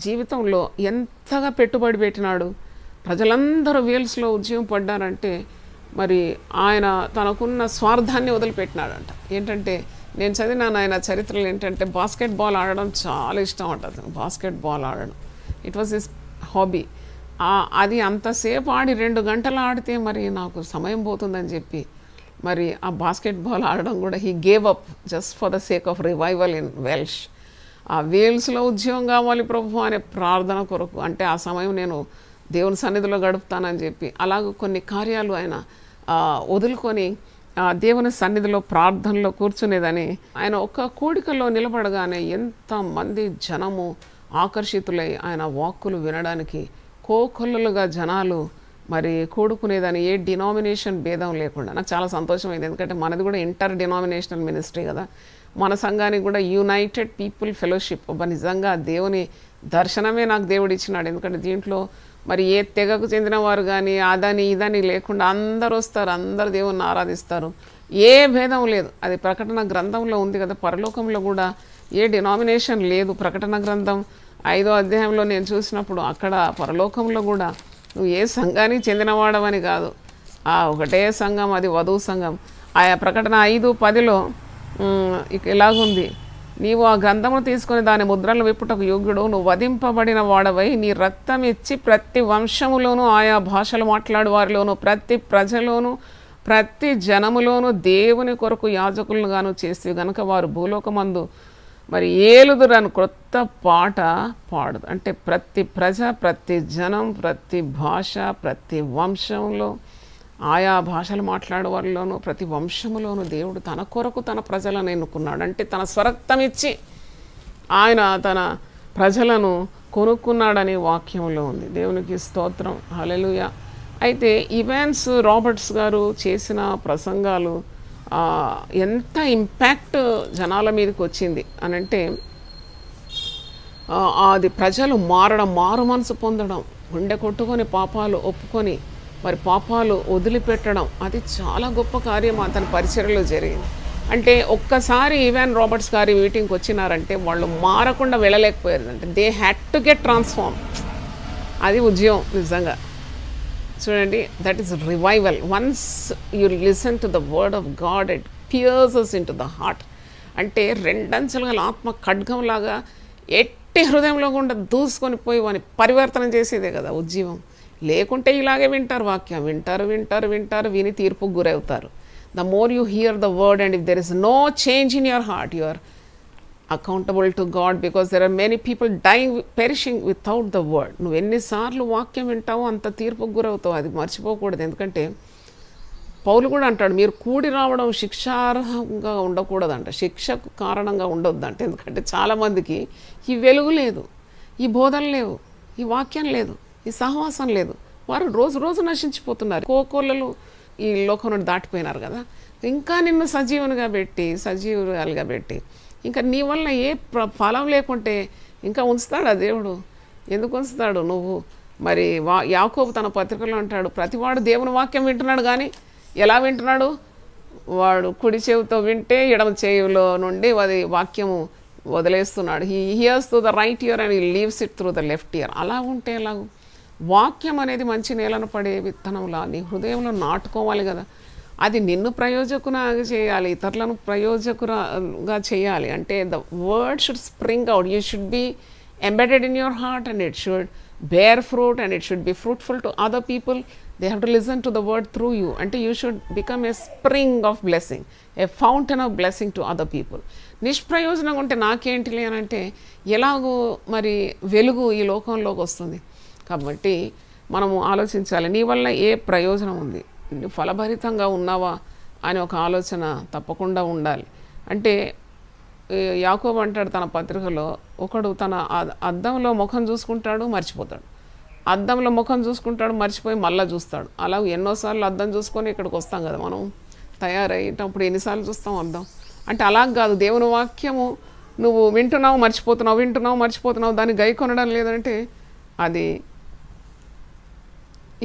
జీవితంలో ఎంతగా పెట్టుబడి పెట్టినాడు. ప్రజలందరూ వేల్స్లో ఉద్యమం పడ్డారంటే మరి ఆయన తనకున్న స్వార్థాన్ని వదిలిపెట్టినాడంట. ఏంటంటే నేను చదివినాను ఆయన చరిత్రలో ఏంటంటే, బాస్కెట్ బాల్ ఆడడం చాలా ఇష్టం ఉంటుంది. బాస్కెట్ బాల్ ఆడడం ఇట్ వాజ్ హిస్ హాబీ. అది అంతసేపు ఆడి 2 గంటలు ఆడితే మరి నాకు సమయం పోతుందని చెప్పి మరి ఆ బాస్కెట్ బాల్ ఆడడం కూడా he gave up just for the sake of revival in Welsh. ఆ వేల్స్లో ఉద్యోగం కావాలి ప్రభు అనే ప్రార్థన కొరకు, అంటే ఆ సమయం నేను దేవుని సన్నిధిలో గడుపుతానని చెప్పి అలాగ కొన్ని కార్యాలు ఆయన వదులుకొని దేవుని సన్నిధిలో ప్రార్థనలో కూర్చునేదని. ఆయన ఒక కూడికలో నిలబడగానే ఎంతమంది జనము ఆకర్షితులై ఆయన వాక్కులు వినడానికి కోకొల్లుగా జనాలు మరి కూడుకునేదని, ఏ డినామినేషన్ భేదం లేకుండా. నాకు చాలా సంతోషమైంది, ఎందుకంటే మనది కూడా ఇంటర్ డినామినేషనల్ మినిస్ట్రీ కదా. మన సంఘానికి కూడా యునైటెడ్ పీపుల్ ఫెలోషిప్. నిజంగా దేవుని దర్శనమే నాకు దేవుడు ఇచ్చినాడు. ఎందుకంటే దీంట్లో మరి ఏ తెగకు చెందిన వారు కానీ అదని ఇదని లేకుండా అందరూ వస్తారు, అందరు దేవుని ఆరాధిస్తారు, ఏ భేదం లేదు. అది ప్రకటన గ్రంథంలో ఉంది కదా. పరలోకంలో కూడా ఏ డినామినేషన్ లేదు. ప్రకటన గ్రంథం 5వ అధ్యాయంలో నేను చూసినప్పుడు అక్కడ పరలోకంలో కూడా నువ్వు ఏ సంఘానికి చెందినవాడవని కాదు, ఒకటే సంఘం, అది వధువు సంఘం. ఆయా ప్రకటన 5:10లో ఇలాగుంది, నీవు ఆ గ్రంథమును తీసుకొని దాని ముద్రలు విప్పుటకు యోగ్యుడు, నువ్వు వధింపబడిన వాడవై నీ రక్తం ఇచ్చి ప్రతి వంశములోనూ ఆయా భాషలు మాట్లాడు వారిలోనూ ప్రతి ప్రజలోనూ ప్రతి జనములోనూ దేవుని కొరకు యాజకులను గాను చేసి గనుక వారు భూలోకమందు మరి ఏలుదురని క్రొత్త పాట పాడు. అంటే ప్రతి ప్రజ, ప్రతి జనం, ప్రతి భాష, ప్రతి వంశంలో ఆయా భాషలు మాట్లాడే వారిలోనూ ప్రతి వంశములోనూ దేవుడు తన కొరకు తన ప్రజలను ఎన్నుకున్నాడు. అంటే తన స్వరక్తం ఇచ్చి ఆయన తన ప్రజలను కొనుక్కున్నాడని వాక్యంలో ఉంది. దేవునికి స్తోత్రం, హల్లెలూయా. అయితే ఈవెన్స్ రాబర్ట్స్ గారు చేసిన ప్రసంగాలు ఎంత ఇంపాక్ట్ జనాల మీదకి వచ్చింది అనంటే, అది ప్రజలు మారు మనసు పొందడం, గుండె కొట్టుకొని పాపాలు ఒప్పుకొని మరి పాపాలు వదిలిపెట్టడం, అది చాలా గొప్ప కార్యం అతని పరిచర్యలో జరిగింది. అంటే ఒక్కసారి ఈవెన్ రాబర్ట్స్ గారి మీటింగ్కి వచ్చినారంటే వాళ్ళు మారకుండా వెళ్ళలేకపోయారు. అంటే they had to get transform. అది ఉద్యమం నిజంగా. చూడండి, that is revival. Once you listen to the word of God, it pierces into the heart. అంటే 2 అంచెలుగా ఆత్మ ఖడ్గంలాగా ఎట్టి హృదయంలో గుండా దూసుకొని పోయి వాని పరివర్తన చేసేదే కదా ఉద్యమం. లేకుంటే ఇలాగే వింటారు, వాక్యం వింటారు, విని తీర్పుకు గురవుతారు. The more you hear the word and if there is no change in your heart, you are accountable to God, because there are many people dying perishing without the word. నువ్వు ఎన్నిసార్లు వాక్యం వింటావో అంత తీర్పుకు గురవుతావు, అది మర్చిపోకూడదు. ఎందుకంటే పౌలు కూడా అంటాడు, మీరు కూడి రావడం శిక్షార్హంగా ఉండకూడదంట, శిక్షకు కారణంగా ఉండొద్దంట. ఎందుకంటే చాలామందికి ఈ వెలుగు లేదు, ఈ బోధన లేవు, ఈ వాక్యం లేదు, ఈ సహవాసం లేదు. వారు రోజు నశించిపోతున్నారు. కోకోళ్ళలు ఈ లోకం నుండి దాటిపోయినారు కదా. ఇంకా నిన్ను సజీవులుగా పెట్టి ఇంకా నీ వల్ల ఏ ఫలం లేకుంటే ఇంకా ఉంచుతాడు ఆ దేవుడు? ఎందుకు ఉంచుతాడు? నువ్వు మరి యాకోబు తన పత్రికలో అంటాడు, ప్రతివాడు దేవుని వాక్యం వింటున్నాడు, కానీ ఎలా వింటున్నాడు? వాడు కుడి చెవితో వింటే ఎడమ చెవిలో నుండి అది వాక్యము వదిలేస్తున్నాడు. He hears through the right ear and he leaves it through the left ear. అలా ఉంటే ఎలాగూ? వాక్యం అనేది మంచి నేలను పడే విత్తనంలా నీ హృదయంలో నాటుకోవాలి కదా. అది నిన్ను ప్రయోజకునిగా చేయాలి, ఇతరులను ప్రయోజకుగా చేయాలి. అంటే the word should spring out, you should be embedded in your heart and it should bear fruit and it should be fruitful to other people. They have to listen to the word through you. అంటే you should become a spring of blessing, a fountain of blessing to other people. నిష్ప్రయోజనంగా ఉంటే నాకేంటిలే అని అంటే ఎలాగో మరి వెలుగు ఈ లోకంలోకి వస్తుంది. కాబట్టి మనము ఆలోచించాలి, నీ వల్ల ఏ ప్రయోజనం ఉంది, ఫలభరితంగా ఉన్నావా అని ఒక ఆలోచన తప్పకుండా ఉండాలి. అంటే యాకోబు అంటాడు తన పత్రికలో, ఒకడు తన అద్దంలో ముఖం చూసుకుంటాడు, మర్చిపోతాడు, అద్దంలో ముఖం చూసుకుంటాడు, మర్చిపోయి మళ్ళీ చూస్తాడు. అలా ఎన్నోసార్లు అద్దం చూసుకొని ఇక్కడికి వస్తాం కదా మనం, తయారయ్యేటప్పుడు ఎన్నిసార్లు చూస్తాం అద్దం. అంటే అలా కాదు, దేవుని వాక్యము నువ్వు వింటున్నావు మర్చిపోతున్నావు, వింటున్నావు మర్చిపోతున్నావు, దాన్ని గై కొనడం లేదంటే అది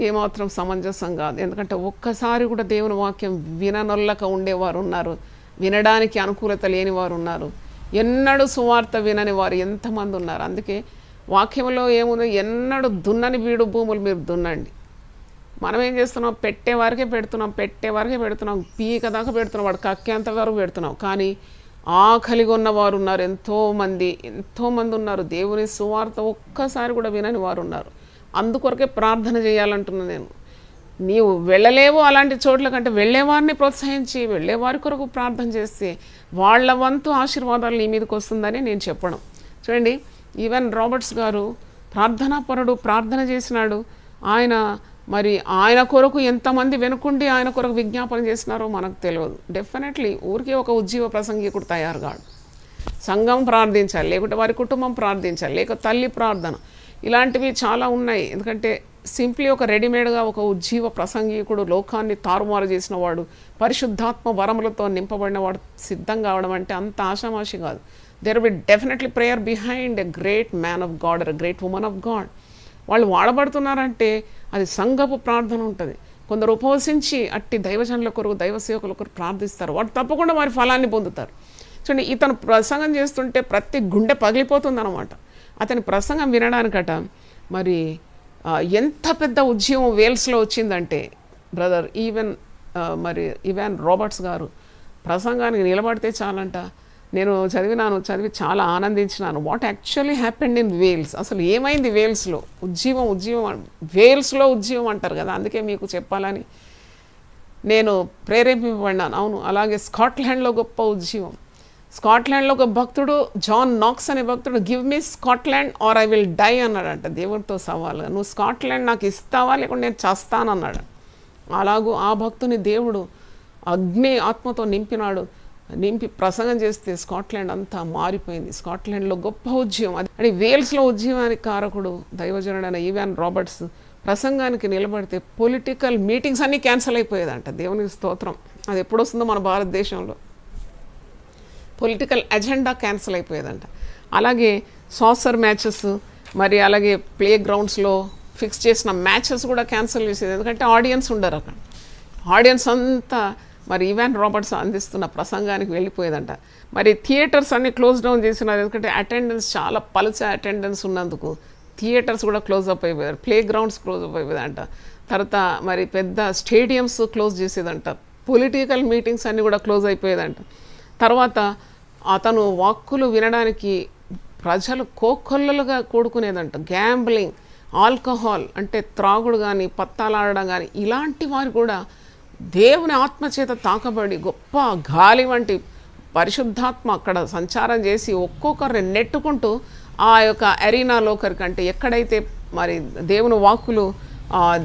ఏమాత్రం సమంజసం కాదు. ఎందుకంటే ఒక్కసారి కూడా దేవుని వాక్యం విననొల్లక ఉండేవారు ఉన్నారు, వినడానికి అనుకూలత లేని వారు ఉన్నారు, ఎన్నడూ సువార్త వినని వారు ఎంతమంది ఉన్నారు. అందుకే వాక్యంలో ఏముంది, ఎన్నడూ దున్నని బీడు భూములు మీరు దున్నండి. మనం ఏం చేస్తున్నాం, పెట్టే వరకే పెడుతున్నాం, పీక దాకా పెడుతున్నాం, వాడు కక్కేంత వరకు పెడుతున్నాం. కానీ ఆకలిగా ఉన్నవారు ఉన్నారు, ఎంతోమంది ఉన్నారు, దేవుని సువార్త ఒక్కసారి కూడా వినని వారు ఉన్నారు. అందుకొరకే ప్రార్థన చేయాలంటున్నాను నేను. నీవు వెళ్ళలేవు అలాంటి చోట్ల కంటే వెళ్ళేవారిని ప్రోత్సహించి వెళ్ళేవారి కొరకు ప్రార్థన చేస్తే వాళ్ళ వంతు ఆశీర్వాదాలు నీ మీదకి వస్తుందని నేను చెప్పడం. చూడండి, ఈవెన్ రాబర్ట్స్ గారు ప్రార్థనాపరుడు, ప్రార్థన చేసినాడు. ఆయన కొరకు ఎంతమంది వెనుకుండి ఆయన కొరకు విజ్ఞాపన చేసినారో మనకు తెలియదు. డెఫినెట్లీ ఊరికే ఒక ఉజ్జీవ ప్రసంగికుడు తయారు కాడు. సంఘం ప్రార్థించాలి, లేకుంటే వారి కుటుంబం ప్రార్థించాలి, లేక తల్లి ప్రార్థన, ఇలాంటివి చాలా ఉన్నాయి. ఎందుకంటే సింప్లీ ఒక రెడీమేడ్గా ఒక ఉజ్జీవ ప్రసంగికుడు లోకాన్ని తారుమారు చేసిన వాడు, పరిశుద్ధాత్మ వరములతో నింపబడిన వాడు సిద్ధం కావడం అంటే అంత ఆషామాషి కాదు. There will definitely prayer behind a great man of God or a great woman of God. వాళ్ళు వాడబడుతున్నారంటే అది సంఘపు ప్రార్థన ఉంటుంది. కొందరు ఉపవసించి అట్టి దైవజనుల కొరకు, దైవ సేవకుల కొరకు ప్రార్థిస్తారు, వాడు తప్పకుండా వారి ఫలాన్ని పొందుతారు. చూడండి, ఇతను ప్రసంగం చేస్తుంటే ప్రతి గుండె పగిలిపోతుంది అన్నమాట. అతని ప్రసంగం వినడానికట మరి ఎంత పెద్ద ఉద్యమం వేల్స్లో వచ్చిందంటే బ్రదర్ ఈవెన్ రాబర్ట్స్ గారు ప్రసంగానికి నిలబడితే చాలంట. నేను చదివి చాలా ఆనందించినాను. What actually happened in Wales, అసలు ఏమైంది వేల్స్లో ఉద్యమం వేల్స్లో ఉద్యమం అంటారు కదా, అందుకే మీకు చెప్పాలని నేను ప్రేరేపింపబడినాను. అవును, అలాగే స్కాట్లాండ్లో గొప్ప ఉద్యమం. స్కాట్లాండ్లో ఒక భక్తుడు, జాన్ నాక్స్ అనే భక్తుడు, give me Scotland or I will die అన్నాడంట దేవుడితో సవాలుగా. నువ్వు స్కాట్లాండ్ నాకు ఇస్తావా లేకుంటే నేను చస్తానన్నాడు. అలాగూ ఆ భక్తుని దేవుడు అగ్ని ఆత్మతో నింపి ప్రసంగం చేస్తే స్కాట్లాండ్ అంతా మారిపోయింది. స్కాట్లాండ్లో గొప్ప ఉద్యమం అది వేల్స్లో ఉద్యమానికి కారకుడు దైవజనుడైన ఈవెన్ రాబర్ట్స్ ప్రసంగానికి నిలబడితే పొలిటికల్ మీటింగ్స్ అన్నీ క్యాన్సిల్ అయిపోయేదంట. దేవునికి స్తోత్రం. అది ఎప్పుడు వస్తుందో మన భారతదేశంలో పొలిటికల్ అజెండా క్యాన్సిల్ అయిపోయేదంట. అలాగే సాసర్ మ్యాచెస్, మరి అలాగే ప్లే గ్రౌండ్స్లో ఫిక్స్ చేసిన మ్యాచెస్ కూడా క్యాన్సిల్ చేసేది, ఎందుకంటే ఆడియన్స్ ఉండరు అక్కడ. ఆడియన్స్ అంతా మరి ఈవెన్ రాబర్ట్స్ అందిస్తున్న ప్రసంగానికి వెళ్ళిపోయేదంట. మరి థియేటర్స్ అన్నీ క్లోజ్ డౌన్ చేసినారు, ఎందుకంటే అటెండెన్స్ చాలా పలుచ అటెండెన్స్ ఉన్నందుకు థియేటర్స్ కూడా క్లోజ్ అప్ అయిపోయారు, ప్లే గ్రౌండ్స్ క్లోజ్ అప్ అయిపోయేదంట. తర్వాత మరి పెద్ద స్టేడియమ్స్ క్లోజ్ చేసేదంట, పొలిటికల్ మీటింగ్స్ అన్నీ కూడా క్లోజ్ అయిపోయేదంట. తర్వాత అతను వాక్కులు వినడానికి ప్రజలు కోకొల్లలుగా కూడుకునేదంట. గ్యాంబ్లింగ్, ఆల్కహాల్ అంటే త్రాగుడు కానీ పత్తాలాడడం కానీ ఇలాంటి వారు కూడా దేవుని ఆత్మచేత తాకబడి గొప్ప గాలి వంటి పరిశుద్ధాత్మ అక్కడ సంచారం చేసి ఒక్కొక్కరిని నెట్టుకుంటూ ఆ యొక్క అరీనాలోకరికి, అంటే ఎక్కడైతే మరి దేవుని వాక్కులు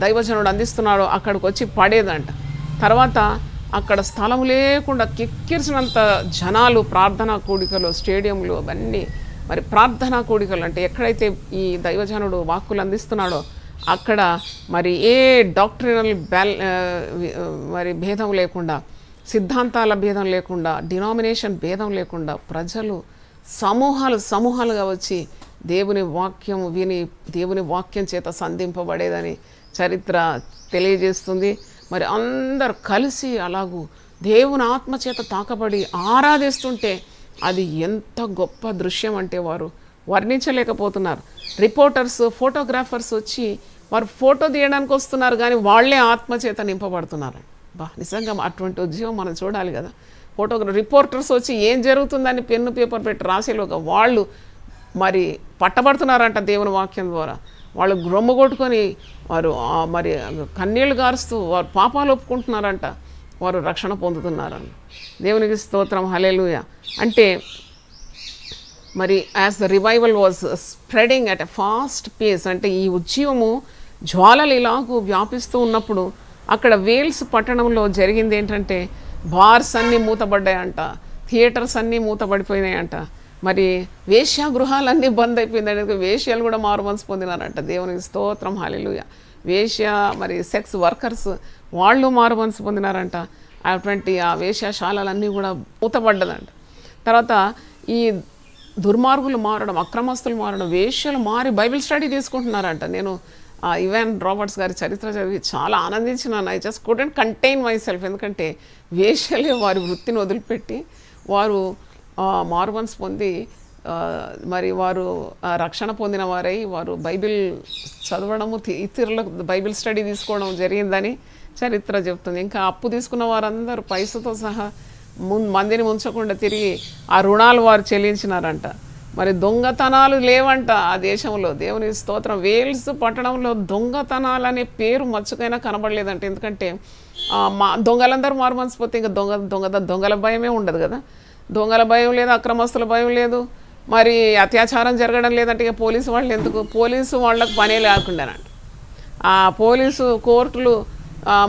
దైవజనుడు అందిస్తున్నాడో అక్కడికి వచ్చి పడేదంట. తర్వాత అక్కడ స్థలం లేకుండా కిక్కిరిసినంత జనాలు ప్రార్థనా కూడికలు, స్టేడియంలు అవన్నీ మరి ప్రార్థనా కూడికలు, అంటే ఎక్కడైతే ఈ దైవజనుడు వాక్కులు అందిస్తున్నాడో అక్కడ మరి ఏ డాక్ట్రినల్ మరి భేదం లేకుండా, సిద్ధాంతాల భేదం లేకుండా, డినామినేషన్ భేదం లేకుండా ప్రజలు సమూహాలుగా వచ్చి దేవుని వాక్యం విని దేవుని వాక్యం చేత సంధింపబడేదని చరిత్ర తెలియజేస్తుంది. మరి అందరు కలిసి అలాగూ దేవుని ఆత్మచేత తాకబడి ఆరాధిస్తుంటే అది ఎంత గొప్ప దృశ్యం అంటే వారు వర్ణించలేకపోతున్నారు. రిపోర్టర్స్, ఫోటోగ్రాఫర్స్ వచ్చి వారు ఫోటో తీయడానికి వస్తున్నారు, కానీ వాళ్ళే ఆత్మచేత నింపబడుతున్నారు. నిజంగా అటువంటి ఉద్యమం మనం చూడాలి కదా. రిపోర్టర్స్ వచ్చి ఏం జరుగుతుందని పెన్ను పేపర్ పెట్టి రాసేలోగా వాళ్ళు మరి పట్టబడుతున్నారంట దేవుని వాక్యం ద్వారా. వాళ్ళు గ్రొమ్మ కొట్టుకొని వారు మరి కన్నీళ్లు గారుస్తూ వారు పాపాలు ఒప్పుకుంటున్నారంట, వారు రక్షణ పొందుతున్నారంట. దేవునికి స్తోత్రం, హల్లెలూయా. అంటే మరి as the revival was spreading at a fast pace, అంటే ఈ ఉద్యమము జ్వాలలు ఇలాగూ వ్యాపిస్తూ ఉన్నప్పుడు అక్కడ వేల్స్ పట్టణంలో జరిగింది ఏంటంటే బార్స్ అన్నీ మూతబడ్డాయంట, థియేటర్స్ అన్నీ మూతబడిపోయినాయంట, మరి వేశ్యాగృహాలన్నీ బంద్ అయిపోయిందంటే వేశ్యాలు కూడా మారు మనసు పొందినారంట. దేవునికి స్తోత్రం, హల్లెలూయా. వేశ్య మరి సెక్స్ వర్కర్స్ వాళ్ళు మారు మనసు పొందినారంట. అటువంటి ఆ వేశ్యాశాలలన్నీ కూడా మూతబడ్డదంట. తర్వాత ఈ దుర్మార్గులు మారడం, అక్రమస్తులు మారడం, వేశ్యలు మారి బైబిల్ స్టడీ తీసుకుంటున్నారంట. నేను ఇవాన్ రాబర్ట్స్ గారి చరిత్ర చదివి చాలా ఆనందించినాను. I just couldn't contain myself. ఎందుకంటే వేశ్యలే వారి వృత్తిని వదిలిపెట్టి వారు మారుమనసు పొంది మరి వారు రక్షణ పొందిన వారై వారు బైబిల్ చదవడము, ఇతరులకు బైబిల్ స్టడీ తీసుకోవడం జరిగిందని చరిత్ర చెప్తుంది. ఇంకా అప్పు తీసుకున్న వారందరూ పైసతో సహా మందిని ముంచకుండా తిరిగి ఆ రుణాలు వారు చెల్లించినారంట. మరి దొంగతనాలు లేవంట ఆ దేశంలో. దేవుని స్తోత్రం. వేల్స్ పట్టణంలో దొంగతనాలు అనే పేరు మచ్చుకైనా కనబడలేదంట. ఎందుకంటే దొంగలందరూ మారు మనసిపోతే ఇంకా దొంగల భయమే ఉండదు కదా. దొంగల భయం లేదు, అక్రమస్తుల భయం లేదు, మరి అత్యాచారం జరగడం లేదంటే ఇక పోలీసు వాళ్ళు ఎందుకు? పోలీసు వాళ్ళకు పనే లేకుండానంట. ఆ పోలీసు కోర్టులు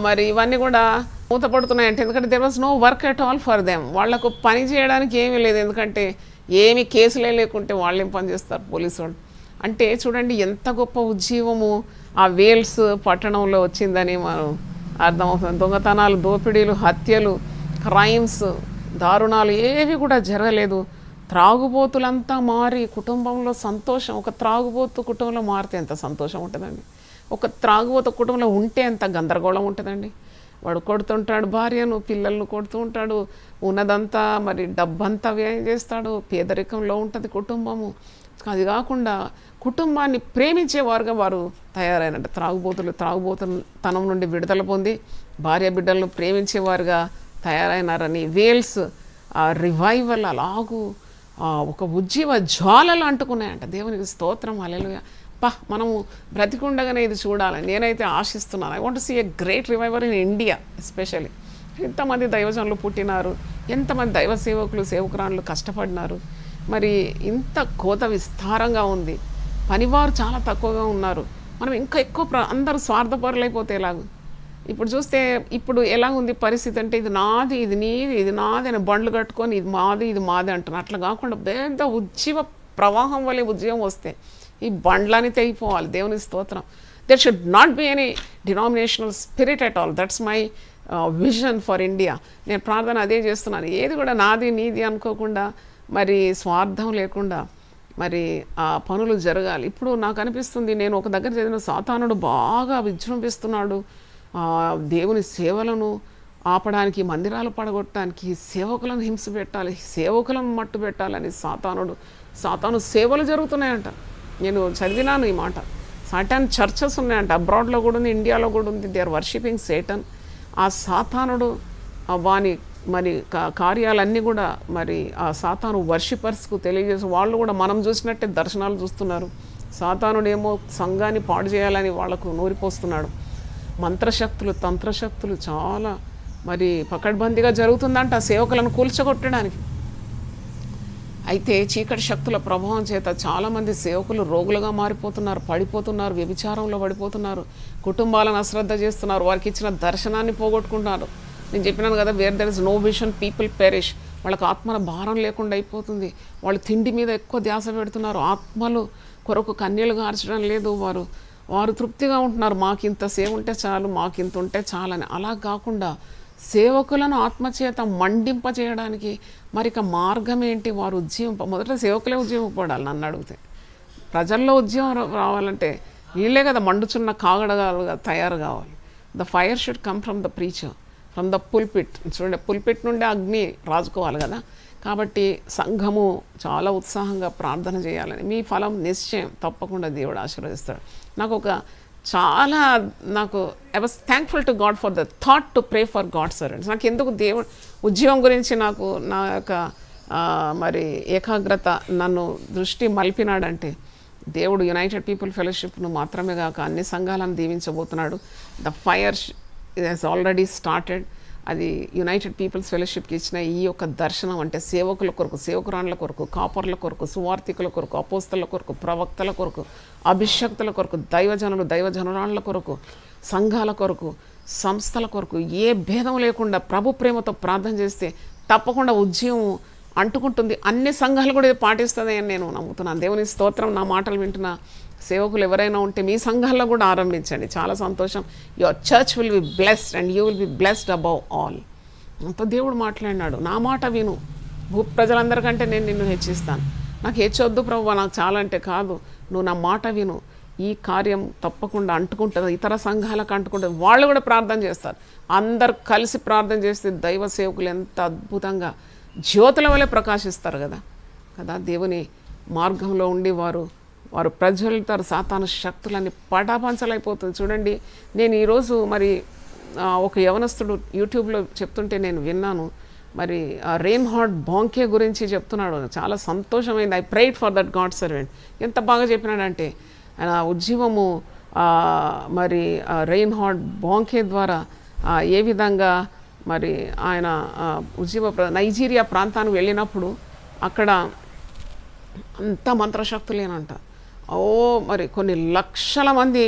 మరి ఇవన్నీ కూడా మూతపడుతున్నాయంటే ఎందుకంటే there was no work at all for them. వాళ్లకు పని చేయడానికి ఏమీ లేదు. ఎందుకంటే ఏమి కేసులే లేకుంటే వాళ్ళు ఏం పని చేస్తారు పోలీసు వాళ్ళు. అంటే చూడండి ఎంత గొప్ప ఉద్యమము ఆ వేల్స్ పట్టణంలో వచ్చిందని మనం అర్థమవుతుంది. దొంగతనాలు, దోపిడీలు, హత్యలు, క్రైమ్స్, దారుణాలు ఏవి కూడా జరగలేదు. త్రాగుబోతులంతా మారి కుటుంబంలో సంతోషం. ఒక త్రాగుబోతు కుటుంబంలో మారితే ఎంత సంతోషం ఉంటుందండి. ఒక త్రాగుబోతు కుటుంబంలో ఉంటే ఎంత గందరగోళం ఉంటుందండి. వాడు కొడుతుంటాడు భార్యను, పిల్లలను కొడుతూ ఉంటాడు, ఉన్నదంతా మరి డబ్బంతా వ్యయం చేస్తాడు, పేదరికంలో ఉంటుంది కుటుంబము. అది కాకుండా కుటుంబాన్ని ప్రేమించేవారుగా వారు తయారైనట్టు. త్రాగుబోతుతనం నుండి విడుదల పొంది భార్య బిడ్డలను ప్రేమించేవారుగా తయారైనారని వేల్స్ రివైవల్ అలాగూ ఒక ఉజ్జీవ జ్వాలలు అంటుకున్నాయంట. దేవునికి స్తోత్రం, హల్లెలూయా. మనము బ్రతికుండగానే ఇది చూడాలని నేనైతే ఆశిస్తున్నాను. I want to see a great revival in India especially. ఎంతమంది దైవజనులు పుట్టినారు, ఎంతమంది దైవ సేవకులు సేవకురాళ్ళు కష్టపడినారు. మరి ఇంత కోత విస్తారంగా ఉంది, పనివారు చాలా తక్కువగా ఉన్నారు. మనం ఇంకా ఎక్కువ అందరూ స్వార్థపరులైపోతే ఎలాగూ? ఇప్పుడు చూస్తే ఇప్పుడు ఎలా ఉంది పరిస్థితి అంటే ఇది నాది, ఇది నీది, ఇది నాది అని బండ్లు కట్టుకొని ఇది మాది, ఇది మాది అంటున్నారు. అట్లా కాకుండా పెద్ద ఉజ్జీవ ప్రవాహం వల్ల ఉద్యమం వస్తే ఈ బండ్లని తెగిపోవాలి. దేవుని స్తోత్రం. There should not be any denominational spirit at all. That's my vision for India. నేను ప్రార్థన అదే చేస్తున్నాను. ఏది కూడా నాది నీది అనుకోకుండా మరి స్వార్థం లేకుండా మరి ఆ పనులు జరగాలి. ఇప్పుడు నాకు అనిపిస్తుంది, నేను ఒక దగ్గర చదివిన సాతానుడు బాగా విజృంభిస్తున్నాడు. దేవుని సేవలను ఆపడానికి, మందిరాలు పడగొట్టడానికి, సేవకులను హింస పెట్టాలి, సేవకులను మట్టు పెట్టాలని సాతాను సేవలు జరుగుతున్నాయంట. నేను చదివినాను ఈ మాట. సాటాన్ చర్చెస్ ఉన్నాయంట, అబ్రాడ్లో కూడా ఉంది, ఇండియాలో కూడా ఉంది. They are worshipping Satan. ఆ సాతానుడు వాని మరి కార్యాలన్నీ కూడా మరి ఆ సాతాను వర్షిపర్స్కు తెలియజేసి వాళ్ళు కూడా మనం చూసినట్టే దర్శనాలు చూస్తున్నారు. సాతానుడేమో సంఘాన్ని పాడు చేయాలని వాళ్లకు నూరిపోస్తున్నాడు. మంత్రశక్తులు, తంత్రశక్తులు చాలా మరి పకడ్బందీగా జరుగుతుందంట సేవకులను కూల్చగొట్టడానికి. అయితే చీకటి శక్తుల ప్రభావం చేత చాలామంది సేవకులు రోగులుగా మారిపోతున్నారు, పడిపోతున్నారు, వ్యభిచారంలో పడిపోతున్నారు, కుటుంబాలను అశ్రద్ధ చేస్తున్నారు, వారికి ఇచ్చిన దర్శనాన్ని పోగొట్టుకుంటున్నారు. నేను చెప్పినాను కదా, where there is no vision people perish. వాళ్ళకి ఆత్మల భారం లేకుండా అయిపోతుంది. వాళ్ళు తిండి మీద ఎక్కువ ధ్యాస పెడుతున్నారు, ఆత్మలు కొరకు కన్నీళ్లు గార్చడం లేదు. వారు తృప్తిగా ఉంటున్నారు, మాకింత సేవ ఉంటే చాలు, మాకింత ఉంటే చాలని. అలా కాకుండా సేవకులను ఆత్మచేత మండింపజేయడానికి మరిక మార్గం ఏంటి? వారు మొదట సేవకులే ఉద్యమపడాలి. నన్ను అడిగితే ప్రజల్లో ఉద్యమం రావాలంటే వీళ్ళే కదా మండుచున్న కాగడగా తయారు కావాలి. The fire should come from the preacher, from the pulpit. చూడండి, పుల్పిట్ నుండి అగ్ని రాజుకోవాలి కదా. కాబట్టి సంఘము చాలా ఉత్సాహంగా ప్రార్థన చేయాలని. మీ ఫలం నిశ్చయం తప్పకుండా దేవుడు ఆశీర్వదిస్తాడు. నాకు ఒక చాలా నాకు I was thankful to God for the thought to pray for God servants. నాకు ఎందుకు దేవుడు ఉద్యోగం గురించి నాకు నా యొక్క మరి ఏకాగ్రత నన్ను దృష్టి మలిపినాడంటే, దేవుడు యునైటెడ్ పీపుల్ ఫెలోషిప్ను మాత్రమే కాక అన్ని సంఘాలను దీవించబోతున్నాడు. The fire has already started. అది యునైటెడ్ పీపుల్స్ ఫెలోషిప్కి ఇచ్చిన ఈ యొక్క దర్శనం అంటే సేవకుల కొరకు, సేవకురాండ్ల కొరకు, కాపర్ల కొరకు, సువార్థికుల కొరకు, అపోస్తల కొరకు, ప్రవక్తల కొరకు, అభిషక్తుల కొరకు, దైవజనులు దైవజనురాండ్ల కొరకు, సంఘాల కొరకు, సంస్థల కొరకు ఏ భేదం లేకుండా ప్రభు ప్రేమతో ప్రార్థన చేస్తే తప్పకుండా ఉద్యమం అంటుకుంటుంది. అన్ని సంఘాలు కూడా ఇది పాటిస్తుంది అని నేను నమ్ముతున్నాను. దేవుని స్తోత్రం. నా మాటలు వింటున్న సేవకులు ఎవరైనా ఉంటే మీ సంఘాల్లో కూడా ఆరంభించండి. చాలా సంతోషం. Your church will be blessed and you will be blessed above all. అంత దేవుడు మాట్లాడినాడు. నా మాట విను, భూ ప్రజలందరికంటే నేను నిన్ను హెచ్చిస్తాను. నాకు హెచ్చొద్దు ప్రభువా, నాకు చాలా అంటే కాదు, నువ్వు నా మాట విను, ఈ కార్యం తప్పకుండా అంటుకుంటుంది, ఇతర సంఘాలకు అంటుకుంటుంది. వాళ్ళు కూడా ప్రార్థన చేస్తారు. అందరు కలిసి ప్రార్థన చేస్తే దైవ సేవకులు ఎంత అద్భుతంగా జ్యోతుల వలె ప్రకాశిస్తారు కదా. దేవుని మార్గంలో ఉండి వారు ప్రజ్వలితారు. సాతాను శక్తులన్నీ పటాపంచలైపోతుంది. చూడండి, నేను ఈరోజు మరి ఒక యవనస్తుడు యూట్యూబ్లో చెప్తుంటే నేను విన్నాను. మరి రెయిన్హార్డ్ బాంకే గురించి చెప్తున్నాడు. చాలా సంతోషమైంది. I prayed for that God servant. ఎంత బాగా చెప్పినాడంటే, ఆయన ఉద్యమము మరి రెయిన్హార్డ్ బాంకే ద్వారా ఏ విధంగా మరి ఆయన నైజీరియా ప్రాంతానికి వెళ్ళినప్పుడు అక్కడ అంత మంత్రశక్తులేనంట. మరి కొన్ని లక్షల మంది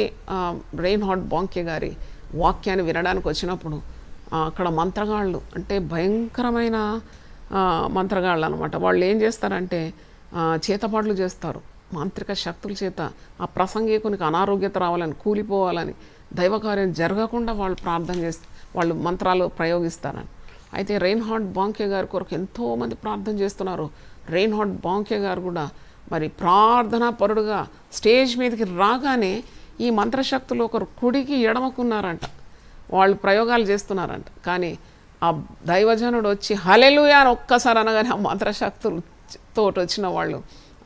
రెయిన్హార్డ్ బాంకే గారి వాక్యాన్ని వినడానికి వచ్చినప్పుడు అక్కడ మంత్రగాళ్ళు అంటే భయంకరమైన మంత్రగాళ్ళు అనమాట. వాళ్ళు ఏం చేస్తారంటే చేతపాట్లు చేస్తారు. మాంత్రిక శక్తుల చేత ఆ ప్రసంగికునికి అనారోగ్యత రావాలని, కూలిపోవాలని, దైవకార్యం జరగకుండా వాళ్ళు ప్రార్థన చేస్తారు, వాళ్ళు మంత్రాలు ప్రయోగిస్తారని. అయితే రెయిన్హార్డ్ బాంకే గారి కొరకు ఎంతోమంది ప్రార్థన చేస్తున్నారు. రెయిన్హార్డ్ బాంకే గారు కూడా మరి ప్రార్థనా పరుడుగా స్టేజ్ మీదకి రాగానే ఈ మంత్రశక్తులు ఒకరు కుడికి ఎడమకున్నారంట. వాళ్ళు ప్రయోగాలు చేస్తున్నారంట. కానీ ఆ దైవజనుడు వచ్చి హల్లెలూయా అని ఒక్కసారి అనగానే ఆ మంత్రశక్తులతో వచ్చిన వాళ్ళు,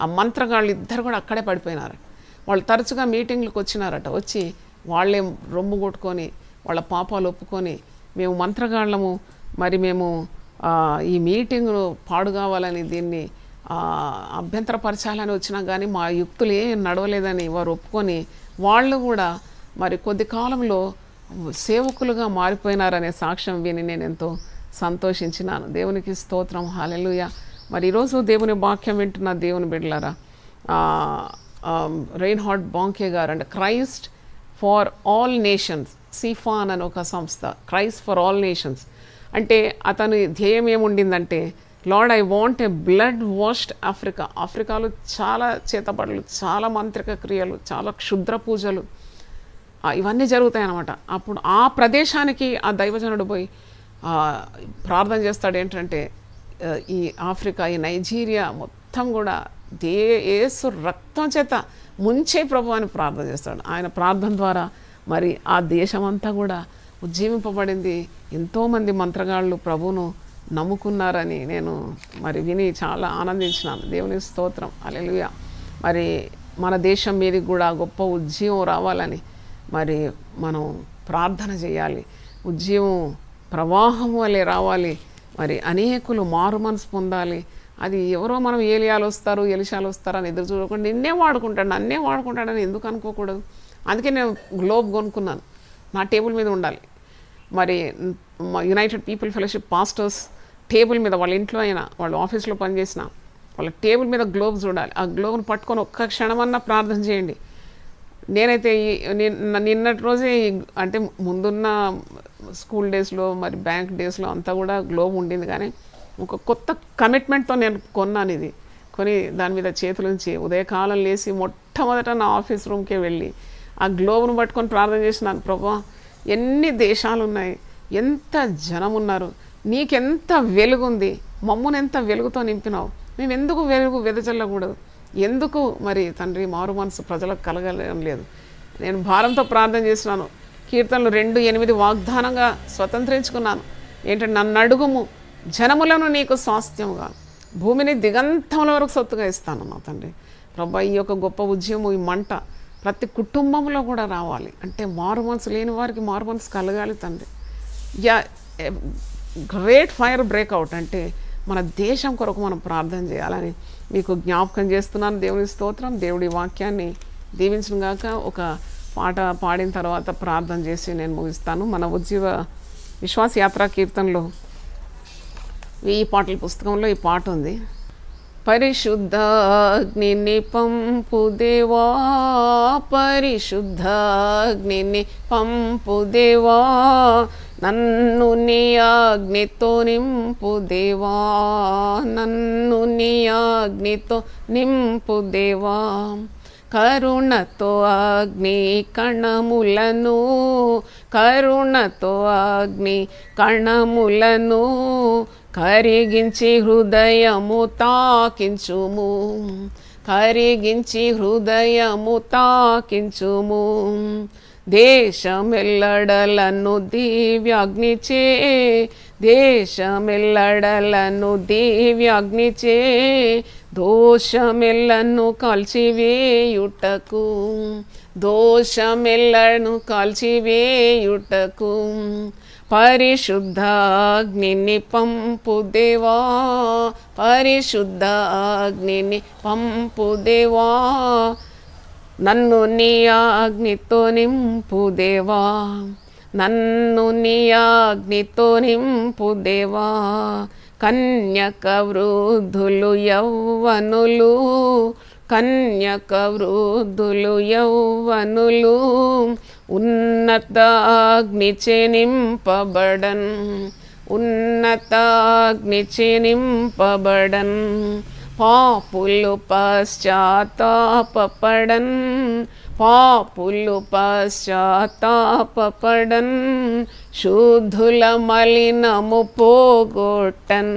ఆ మంత్రగాళ్ళు ఇద్దరు కూడా అక్కడే పడిపోయినారు. వాళ్ళు తరచుగా మీటింగ్లకు వచ్చినారట. వచ్చి వాళ్ళే రొమ్ము కొట్టుకొని వాళ్ళ పాపాలు ఒప్పుకొని, మేము మంత్రగాళ్ళము, మరి మేము ఈ మీటింగ్ను పాడు కావాలని దీన్ని అభ్యంతరపరచాలని వచ్చినా కానీ మా యుక్తులు ఏం నడవలేదని వారు ఒప్పుకొని వాళ్ళు కూడా మరి కొద్ది కాలంలో సేవకులుగా మారిపోయినారనే సాక్ష్యం విని నేను ఎంతో సంతోషించినాను. దేవునికి స్తోత్రం. హల్లెలూయా. మరి ఈరోజు దేవుని వాక్యం వింటున్న దేవుని బిడ్డలారా, రెయిన్హార్డ్ బాంకే గారు అంటే Christ for all nations, chiffon అని ఒక సంస్థ, క్రైస్ట్ ఫర్ ఆల్ నేషన్స్ అంటే అతని ధ్యేయం ఏముండిందంటే, Lord I want a blood washed Africa. ఆఫ్రికాలో చాలా చేతబడులు, చాలా మాంత్రిక క్రియలు, చాలా క్షుద్ర పూజలు ఇవన్నీ జరుగుతాయి అన్నమాట. అప్పుడు ఆ ప్రదేశానికి ఆ దైవజనుడు పోయి ప్రార్థన చేస్తాడు. ఏంటంటే ఈ ఆఫ్రికా, ఈ నైజీరియా మొత్తం కూడా యేసు రక్తం చేత ముంచే ప్రభు అని ప్రార్థన చేస్తాడు. ఆయన ప్రార్థన ద్వారా మరి ఆ దేశమంతా కూడా ఉజ్జీవింపబడింది. ఎంతోమంది మంత్రగాళ్ళు ప్రభువును నమ్ముకున్నారని నేను మరి విని చాలా ఆనందించినాను. దేవుని స్తోత్రం. హల్లెలూయా. మరి మన దేశం మీదకి కూడా గొప్ప ఉజ్జీవం రావాలని మరి మనం ప్రార్థన చేయాలి. ఉజ్జీవం ప్రవాహం వలె రావాలి. మరి అనేకులు మారు మనసు పొందాలి. అది ఎవరో మనం ఏలియాలు వస్తారు, ఎలిషాలు వస్తారని ఎదురు చూడకుండా నన్నే వాడుకుంటాడని ఎందుకు అనుకోకూడదు. అందుకే నేను గ్లోబ్ కొనుక్కున్నాను. నా టేబుల్ మీద ఉండాలి. మరి United people fellowship pastors table మీద, వాళ్ళ ఇంట్లో అయినా వాళ్ళ ఆఫీస్లో పనిచేసిన వాళ్ళ టేబుల్ మీద గ్లోబ్ చూడాలి. ఆ గ్లోబ్ను పట్టుకొని ఒక్క క్షణమన్నా ప్రార్థన చేయండి. నేనైతే నిన్నటి రోజే అంటే ముందున్న స్కూల్ డేస్లో మరి బ్యాంక్ డేస్లో అంతా కూడా గ్లోబ్ ఉండింది. కానీ ఒక కొత్త కమిట్మెంట్తో నేను కొన్నాను. ఇది కొని దాని మీద చేతులుంచి ఉదయకాలం లేచి మొట్టమొదట నా ఆఫీస్ రూమ్కే వెళ్ళి ఆ గ్లోబ్ను పట్టుకొని ప్రార్థన చేసినాను. ప్రభువా, ఎన్ని దేశాలు ఉన్నాయి, ఎంత జనం ఉన్నారు, నీకెంత వెలుగుంది, మమ్మల్ని ఎంత వెలుగుతో నింపినావు, మేము ఎందుకు వెలుగు వెదజల్లకూడదు, ఎందుకు మరి తండ్రి మారు మనసు ప్రజలకు కలగడం లేదు. నేను భారంతో ప్రార్థన చేసినాను. కీర్తనలు 2:8 వాగ్దానంగా స్వతంత్రించుకున్నాను. ఏంటంటే, నన్ను అడుగుము, జనములను నీకు స్వాస్థ్యముగా, భూమిని దిగంతముల వరకు సొత్తుగా ఇస్తాను నా తండ్రి. ప్రభా, ఈ యొక్క గొప్ప ఉద్యమం, ఈ మంట ప్రతి కుటుంబంలో కూడా రావాలి. అంటే మారు మనసు లేని వారికి మారు మనసు కలగాలి తండ్రి. గ్రేట్ ఫైర్ బ్రేక్అవుట్ అంటే మన దేశం కొరకు మనం ప్రార్థన చేయాలని మీకు జ్ఞాపకం చేస్తున్నాను. దేవుని స్తోత్రం. దేవుడి వాక్యాన్ని దీవించిన గాక. ఒక పాట పాడిన తర్వాత ప్రార్థన చేసి నేను ముగిస్తాను. మన ఉజ్జీవ విశ్వాస యాత్రా కీర్తనలో 1000 పాటల పుస్తకంలో ఈ పాట ఉంది. పరిశుద్ధ అగ్నిని పంపు దేవా, పరిశుద్ధ అగ్నిని పంపు దేవా, నన్ను నీ అగ్నితో నింపు దేవా, నన్ను నీ అగ్నితో నింపు దేవా, కరుణతో అగ్ని కణములను, కరుణతో అగ్ని కణములను కరిగించి హృదయము తాకించుము, కరిగించి హృదయము తాకించుము, దేశమెల్లడలను దివ్యాగ్నిచే, దేశమెల్లడలను దివ్యాగ్నిచే, దోషమెల్లను కాల్చివేయుటకు, దోషమెల్లను కాల్చివేయుటకు, పరిశుద్ధ అగ్నిని పంపు దేవా, పరిశుద్ధ అగ్నిని పంపు దేవా, నన్ను నీ అగ్నితో నింపు దేవా, నన్ను నీ అగ్నితో నింపు దేవా, కన్యక వృద్ధులు యౌవనులు, కన్యక వృద్ధులు యౌవనులు ఉన్నత అగ్నిచే నింపబడన్, ఉన్నత అగ్నిచే నింపబడన్, పాపులు పశ్చాత్తాపపడన్, పాపులు పశ్చాత్తాపపడన్, శుద్ధుల మలినము పోగొట్టన్,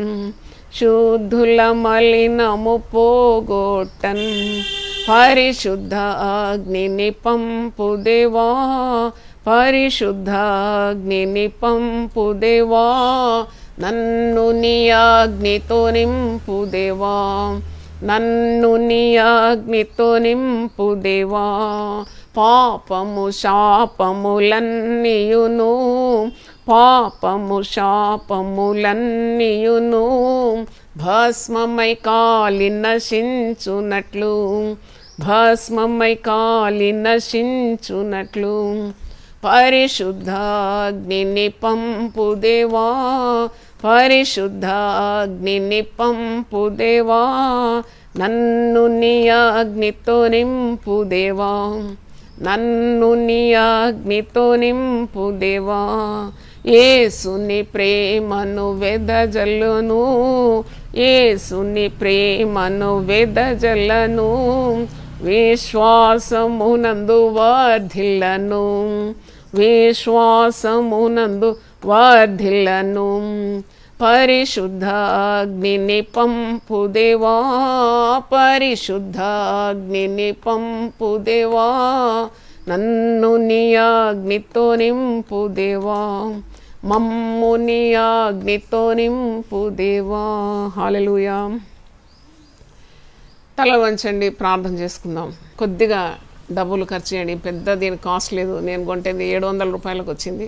శుద్ధుల మలినము పోగొట్టన్, పరిశుద్ధ అగ్నిని పంపు దేవా, పరిశుద్ధ అగ్నిని పంపు దేవా, నన్ను నీ అగ్నితో నింపు దేవా, నన్ను నీ అగ్నితో నింపు దేవా, పాపము శాపములన్నీయును, పాపము శాపములన్నీయును భస్మమై కాలి నశించునట్లు, భస్మమై కాలి నశించునట్లు, పరిశుద్ధ అగ్నిని పంపు దేవా, పరిశుద్ధ అగ్నిని పంపు దేవా, నన్ను నీ అగ్నితో నింపు దేవా, నన్ను నీ అగ్నితో నింపు దేవా, యేసుని ప్రేమను వెదజల్లును, యేసుని ప్రేమను వెదజల్లను, విశ్వాసమునందు వర్ధిల్లను, విశ్వాసమునందు వర్ధిల్లను, పరిశుద్ధ అగ్నిని పంపు దేవా, పరిశుద్ధ అగ్నిని పంపు దేవా, నన్ను నీ అగ్నితో నింపు దేవా, మమ్ము నీ అగ్నితో నింపు దేవా. హల్లెలూయా. తల వంచండి, ప్రార్థన చేసుకుందాం. కొద్దిగా డబ్బులు ఖర్చు చేయండి, పెద్ద దీనికి కాస్ట్ లేదు. నేను కొంటేది 700 రూపాయలకు వచ్చింది.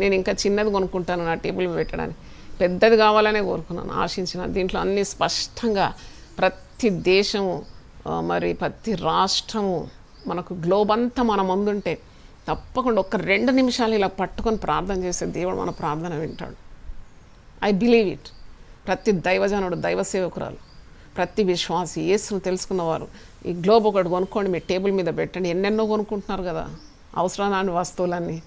నేను ఇంకా చిన్నది కొనుక్కుంటాను నా టేబుల్ పెట్టడానికి. పెద్దది కావాలనే కోరుకున్నాను, ఆశించిన. దీంట్లో అన్నీ స్పష్టంగా ప్రతి దేశము మరి ప్రతి రాష్ట్రము మనకు గ్లోబ్ అంతా మన ముందుంటే తప్పకుండా ఒక 2 నిమిషాలు ఇలా పట్టుకొని ప్రార్థన చేసే దేవుడు మన ప్రార్థన వింటాడు. I believe it. ప్రతి దైవజనుడు, దైవ సేవకురాలు, ప్రతి విశ్వాసి, యేసును తెలుసుకున్నవారు ఈ గ్లోబ్ ఒకటి కొనుక్కోండి, మీ టేబుల్ మీద పెట్టండి. ఎన్నెన్నో కొనుక్కుంటున్నారు కదా అవసరాన్ని వస్తువులన్నీ,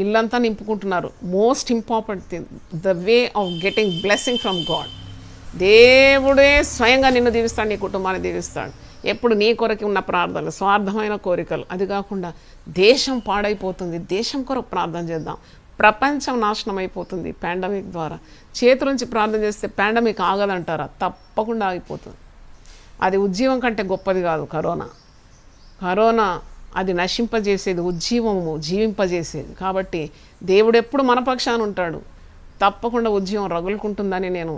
ఇల్లంతా నింపుకుంటున్నారు. Most important thing, the way of getting blessing from God. దేవుడే స్వయంగా నిన్ను దీవిస్తాడు, నీ కుటుంబాన్ని దీవిస్తాడు. ఎప్పుడు నీ కొరకు ఉన్న ప్రార్థనలు, స్వార్థమైన కోరికలు, అది కాకుండా దేశం పాడైపోతుంది, దేశం కొరకు ప్రార్థన చేద్దాం. ప్రపంచం నాశనం అయిపోతుంది పాండమిక్ ద్వారా. చేతుల నుంచి ప్రార్థన చేస్తే పాండమిక్ ఆగదంటారా? తప్పకుండా ఆగిపోతుంది. అది ఉజ్జీవం కంటే గొప్పది కాదు. కరోనా అది నశింపజేసేది, ఉజ్జీవము జీవింపజేసేది. కాబట్టి దేవుడు ఎప్పుడు మన పక్షాన ఉంటాడు. తప్పకుండా ఉజ్జీవం రగులుకుంటుందని నేను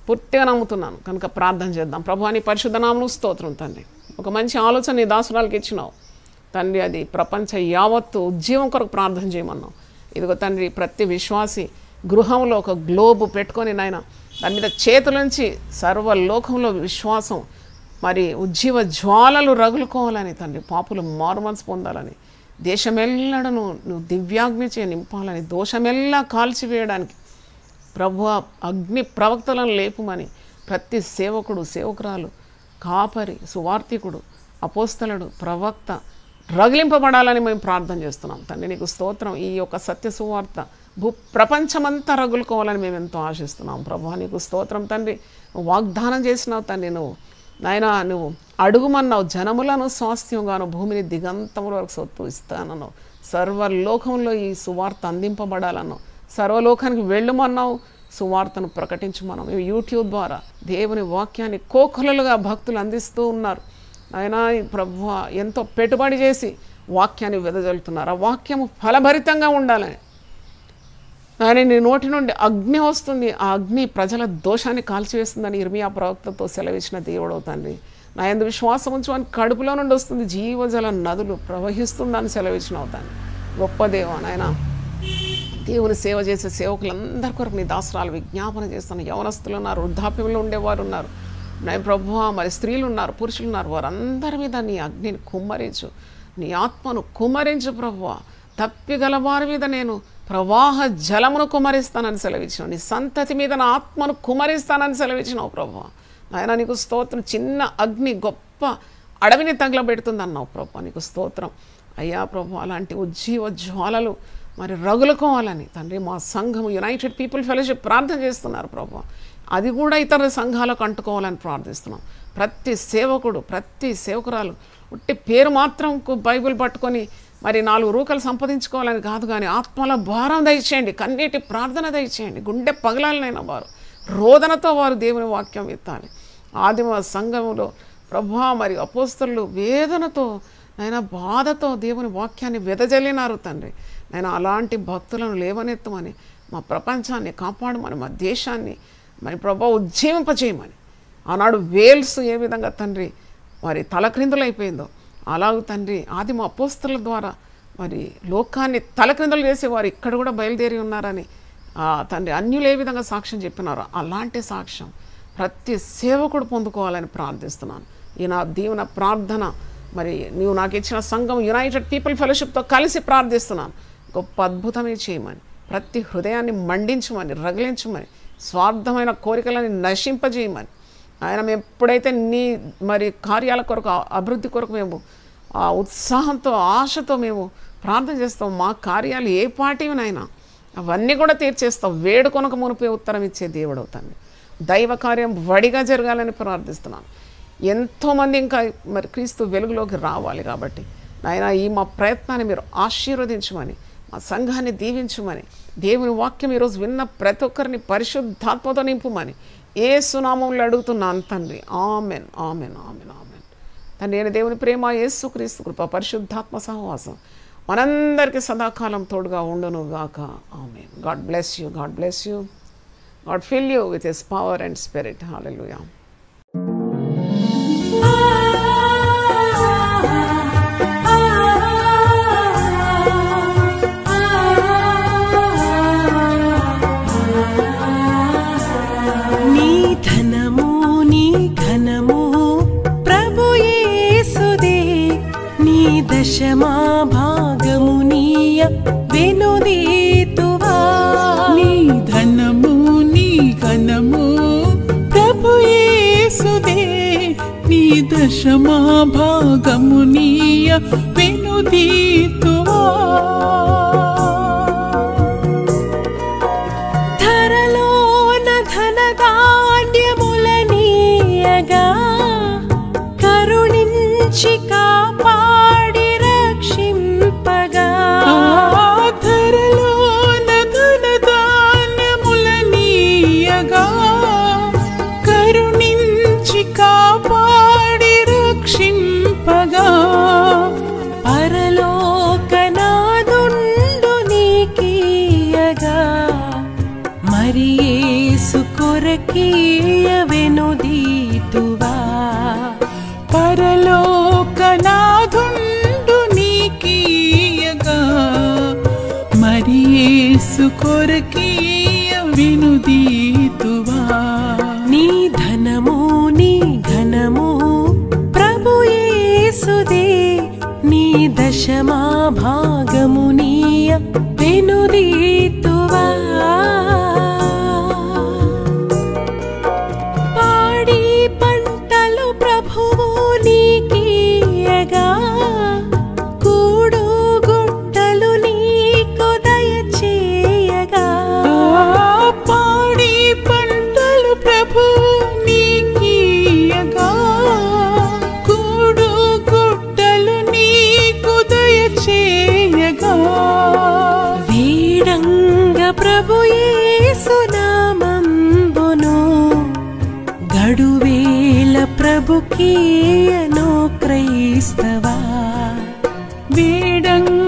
పూర్తిగా నమ్ముతున్నాను. కనుక ప్రార్థన చేద్దాం. ప్రభువా, నీ పరిశుద్ధ నామమునకు స్తోత్రం తండ్రి. ఒక మంచి ఆలోచన నీ దాసురాలకి ఇచ్చినావు. తండ్రి అది ప్రపంచ యావత్తు ఉజ్జీవం కొరకు ప్రార్థన చేయమన్నాం. ఇదిగో తండ్రి ప్రతి విశ్వాసి గృహంలో ఒక గ్లోబ్ పెట్టుకొని నాయన దాని మీద చేతులుంచి సర్వలోకంలో విశ్వాసం మరి ఉజ్జీవ జ్వాలలు రగులుకోవాలని తండ్రి, పాపులు మారుమనసు పొందాలని, దేశమెల్లడను నువ్వు దివ్యాగ్ని చే నింపాలని, దోషమెల్లా కాల్చివేయడానికి ప్రభువ అగ్ని ప్రవక్తలను లేపుమని ప్రతి సేవకుడు, సేవకురాలు, కాపరి, సువార్థికుడు, అపోస్తలుడు, ప్రవక్త రగిలింపబడాలని మేము ప్రార్థన చేస్తున్నాం తండ్రి. నీకు స్తోత్రం. ఈ యొక్క సత్య సువార్త ప్రపంచమంతా రగులుకోవాలని మేము ఎంతో ఆశిస్తున్నాం ప్రభు. నీకు స్తోత్రం తండ్రి. వాగ్దానం చేసినావు తండ్రి, నువ్వు నాయన నువ్వు అడుగుమన్నావు, జనములను స్వాస్థ్యంగాను భూమిని దిగంతముల వరకు సొత్తు ఇస్తానన్నావు. సర్వలోకంలో ఈ సువార్త అందింపబడాలన్నావు. సర్వలోకానికి వెళ్ళమన్నావు, సువార్తను ప్రకటించమన్నావు. మేము యూట్యూబ్ ద్వారా దేవుని వాక్యాన్ని కోకొలలుగా భక్తులు అందిస్తూ ఉన్నారు. ఆయన ప్రభు ఎంతో పెట్టుబడి చేసి వాక్యాన్ని వెదజల్లుతున్నారు. ఆ వాక్యము ఫలభరితంగా ఉండాలని ఆయన నీ నోటి నుండి అగ్ని వస్తుంది, ఆ అగ్ని ప్రజల దోషాన్ని కాల్చివేస్తుందని ఇర్మియా ప్రవక్తతో సెలవిచ్చిన దేవుడు తండ్రి. నా యందు విశ్వాసం ఉంచు అని కడుపులో నుండి వస్తుంది, జీవజల నదులు ప్రవహిస్తుందని సెలవిచ్చిన అవుతాను. గొప్ప దేవ నాయన, దేవుని సేవ చేసే సేవకులందరి కొరకు నీ దాసరాలు విజ్ఞాపన చేస్తాను. యవనస్తులు ఉన్నారు, వృద్ధాప్యంలో ఉండేవారు ఉన్నారు, నా ప్రభువా మరి స్త్రీలు ఉన్నారు, పురుషులు ఉన్నారు, వారందరి మీద నీ అగ్నిని కుమ్మరించు, నీ ఆత్మను కుమ్మరించు ప్రభువా. తప్పిగల వారి మీద నేను ప్రవాహ జలమును కుమరిస్తానని సెలవిచ్చినావు. నీ సంతతి మీద నా ఆత్మను కుమరిస్తానని సెలవిచ్చినావు ప్రభువా. నాయన నీకు స్తోత్రం. చిన్న అగ్ని గొప్ప అడవిని తగలబెడుతుంది అన్నావు ప్రభువా. నీకు స్తోత్రం అయ్యా ప్రభు. అలాంటి ఉజ్జీవ జ్వాలలు మరి రగులుకోవాలని తండ్రి మా సంఘం యునైటెడ్ పీపుల్ ఫెలోషిప్ ప్రార్థన చేస్తున్నారు ప్రభువా. అది కూడా ఇతర సంఘాలకు అంటుకోవాలని ప్రార్థిస్తున్నాం. ప్రతి సేవకుడు, ప్రతి సేవకురాలు ఉట్టి పేరు మాత్రం బైబిల్ పట్టుకొని మరి 4 రూకలు సంపాదించుకోవాలని కాదు, కానీ ఆత్మల భారం దయచేయండి, కన్నీటి ప్రార్థన దయచేయండి. గుండె పగలాలనైనా వారు రోదనతో వారు దేవుని వాక్యం ఎత్తాలి. ఆదిమ సంఘంలో ప్రభువా మరి అపోస్తలులు వేదనతో నైనా బాధతో దేవుని వాక్యాన్ని వెదజల్లినారు తండ్రి. నేను అలాంటి భక్తులను లేవనెత్తమని, మా ప్రపంచాన్ని కాపాడమని, మా దేశాన్ని మరి ప్రభు ఉజ్జీవింపజేయమని. ఆనాడు వేల్స్ ఏ విధంగా తండ్రి మరి తలక్రిందులైపోయిందో అలాగూ తండ్రి ఆదిమ అపోస్తలుల ద్వారా మరి లోకాన్ని తలక్రిందులు చేసేవారు ఇక్కడ కూడా బయలుదేరి ఉన్నారని తండ్రి అన్యులు ఏ విధంగా సాక్ష్యం చెప్పినారో అలాంటి సాక్ష్యం ప్రతి సేవకుడు పొందుకోవాలని ప్రార్థిస్తున్నాను. ఈ నా దీవెన ప్రార్థన మరి నీవు నాకు ఇచ్చిన సంఘం యునైటెడ్ పీపుల్ ఫెలోషిప్తో కలిసి ప్రార్థిస్తున్నాను. గొప్ప అద్భుతమే చేయమని, ప్రతి హృదయాన్ని మండించమని, రగిలించమని, స్వార్థమైన కోరికలని నశింపజేయమని. ఆయన మేము ఎప్పుడైతే నీ మరి కార్యాల కొరకు, అభివృద్ధి కొరకు మేము ఆ ఉత్సాహంతో, ఆశతో మేము ప్రార్థన చేస్తాం, మా కార్యాలు ఏ పాటివినైనా అవన్నీ కూడా తీర్చేస్తాం. వేడుకొనక మునిపే ఉత్తరం ఇచ్చే దేవుడు అవుతాను. దైవ కార్యం వడిగా జరగాలని ప్రార్థిస్తున్నాను. ఎంతోమంది ఇంకా మరి క్రీస్తు వెలుగులోకి రావాలి కాబట్టి నాయన ఈ మా ప్రయత్నాన్ని మీరు ఆశీర్వదించమని, మా సంఘాన్ని దీవించమని, దేవుని వాక్యం ఈరోజు విన్న ప్రతి ఒక్కరిని పరిశుద్ధాత్మతో నింపుమని యేసు నామములో అడుగుతున్నాను తండ్రి. Amen, amen, amen, amen. తండ్రి అయిన దేవుని ప్రేమ, యేసు క్రీస్తు కృప, పరిశుద్ధాత్మ సహవాసం మనందరికీ సదాకాలం తోడుగా ఉండును గాక. Amen. God bless you, God bless you. God fill you with his power and spirit. Hallelujah. దశమా భాగమునీయ వెనుదీతువా. నీ ధనము నీ ఘనము ప్రభు యేసుదే. నీ దశమా భాగమునీయ వెనుదీతువా. ధరలోన ధనధాన్యములనీయగా కరుణించి కాపాడి రక్షింపగా. ధరలోన ధనధాన్యములనీయగా కరుణించి కాపాడి రక్షింపగా. పరలోకనాదుండు నీకీయగా మరి యేసు కొరకీయ వెనుదీతువా. పరలోకనాథుండు నీ యేసు కొరకీయ వినుదీతువా నీ ధనము నీ ఘనము ప్రభు యేసుదే నీ దశమా భాగము నీయ వినుదీతువా పాడి పంటలు ప్రభువు నీకీయగా కూడు గుట్టలు నీకు దయచేయగా పాడి పంటలు ప్రభు నీకీయగా కూడు గుట్టలు నీకు దయచేయగా వీడంగ ప్రభు యేసు నామంబును గడువేల ప్రభుకీయను క్రైస్తవా వేడంగ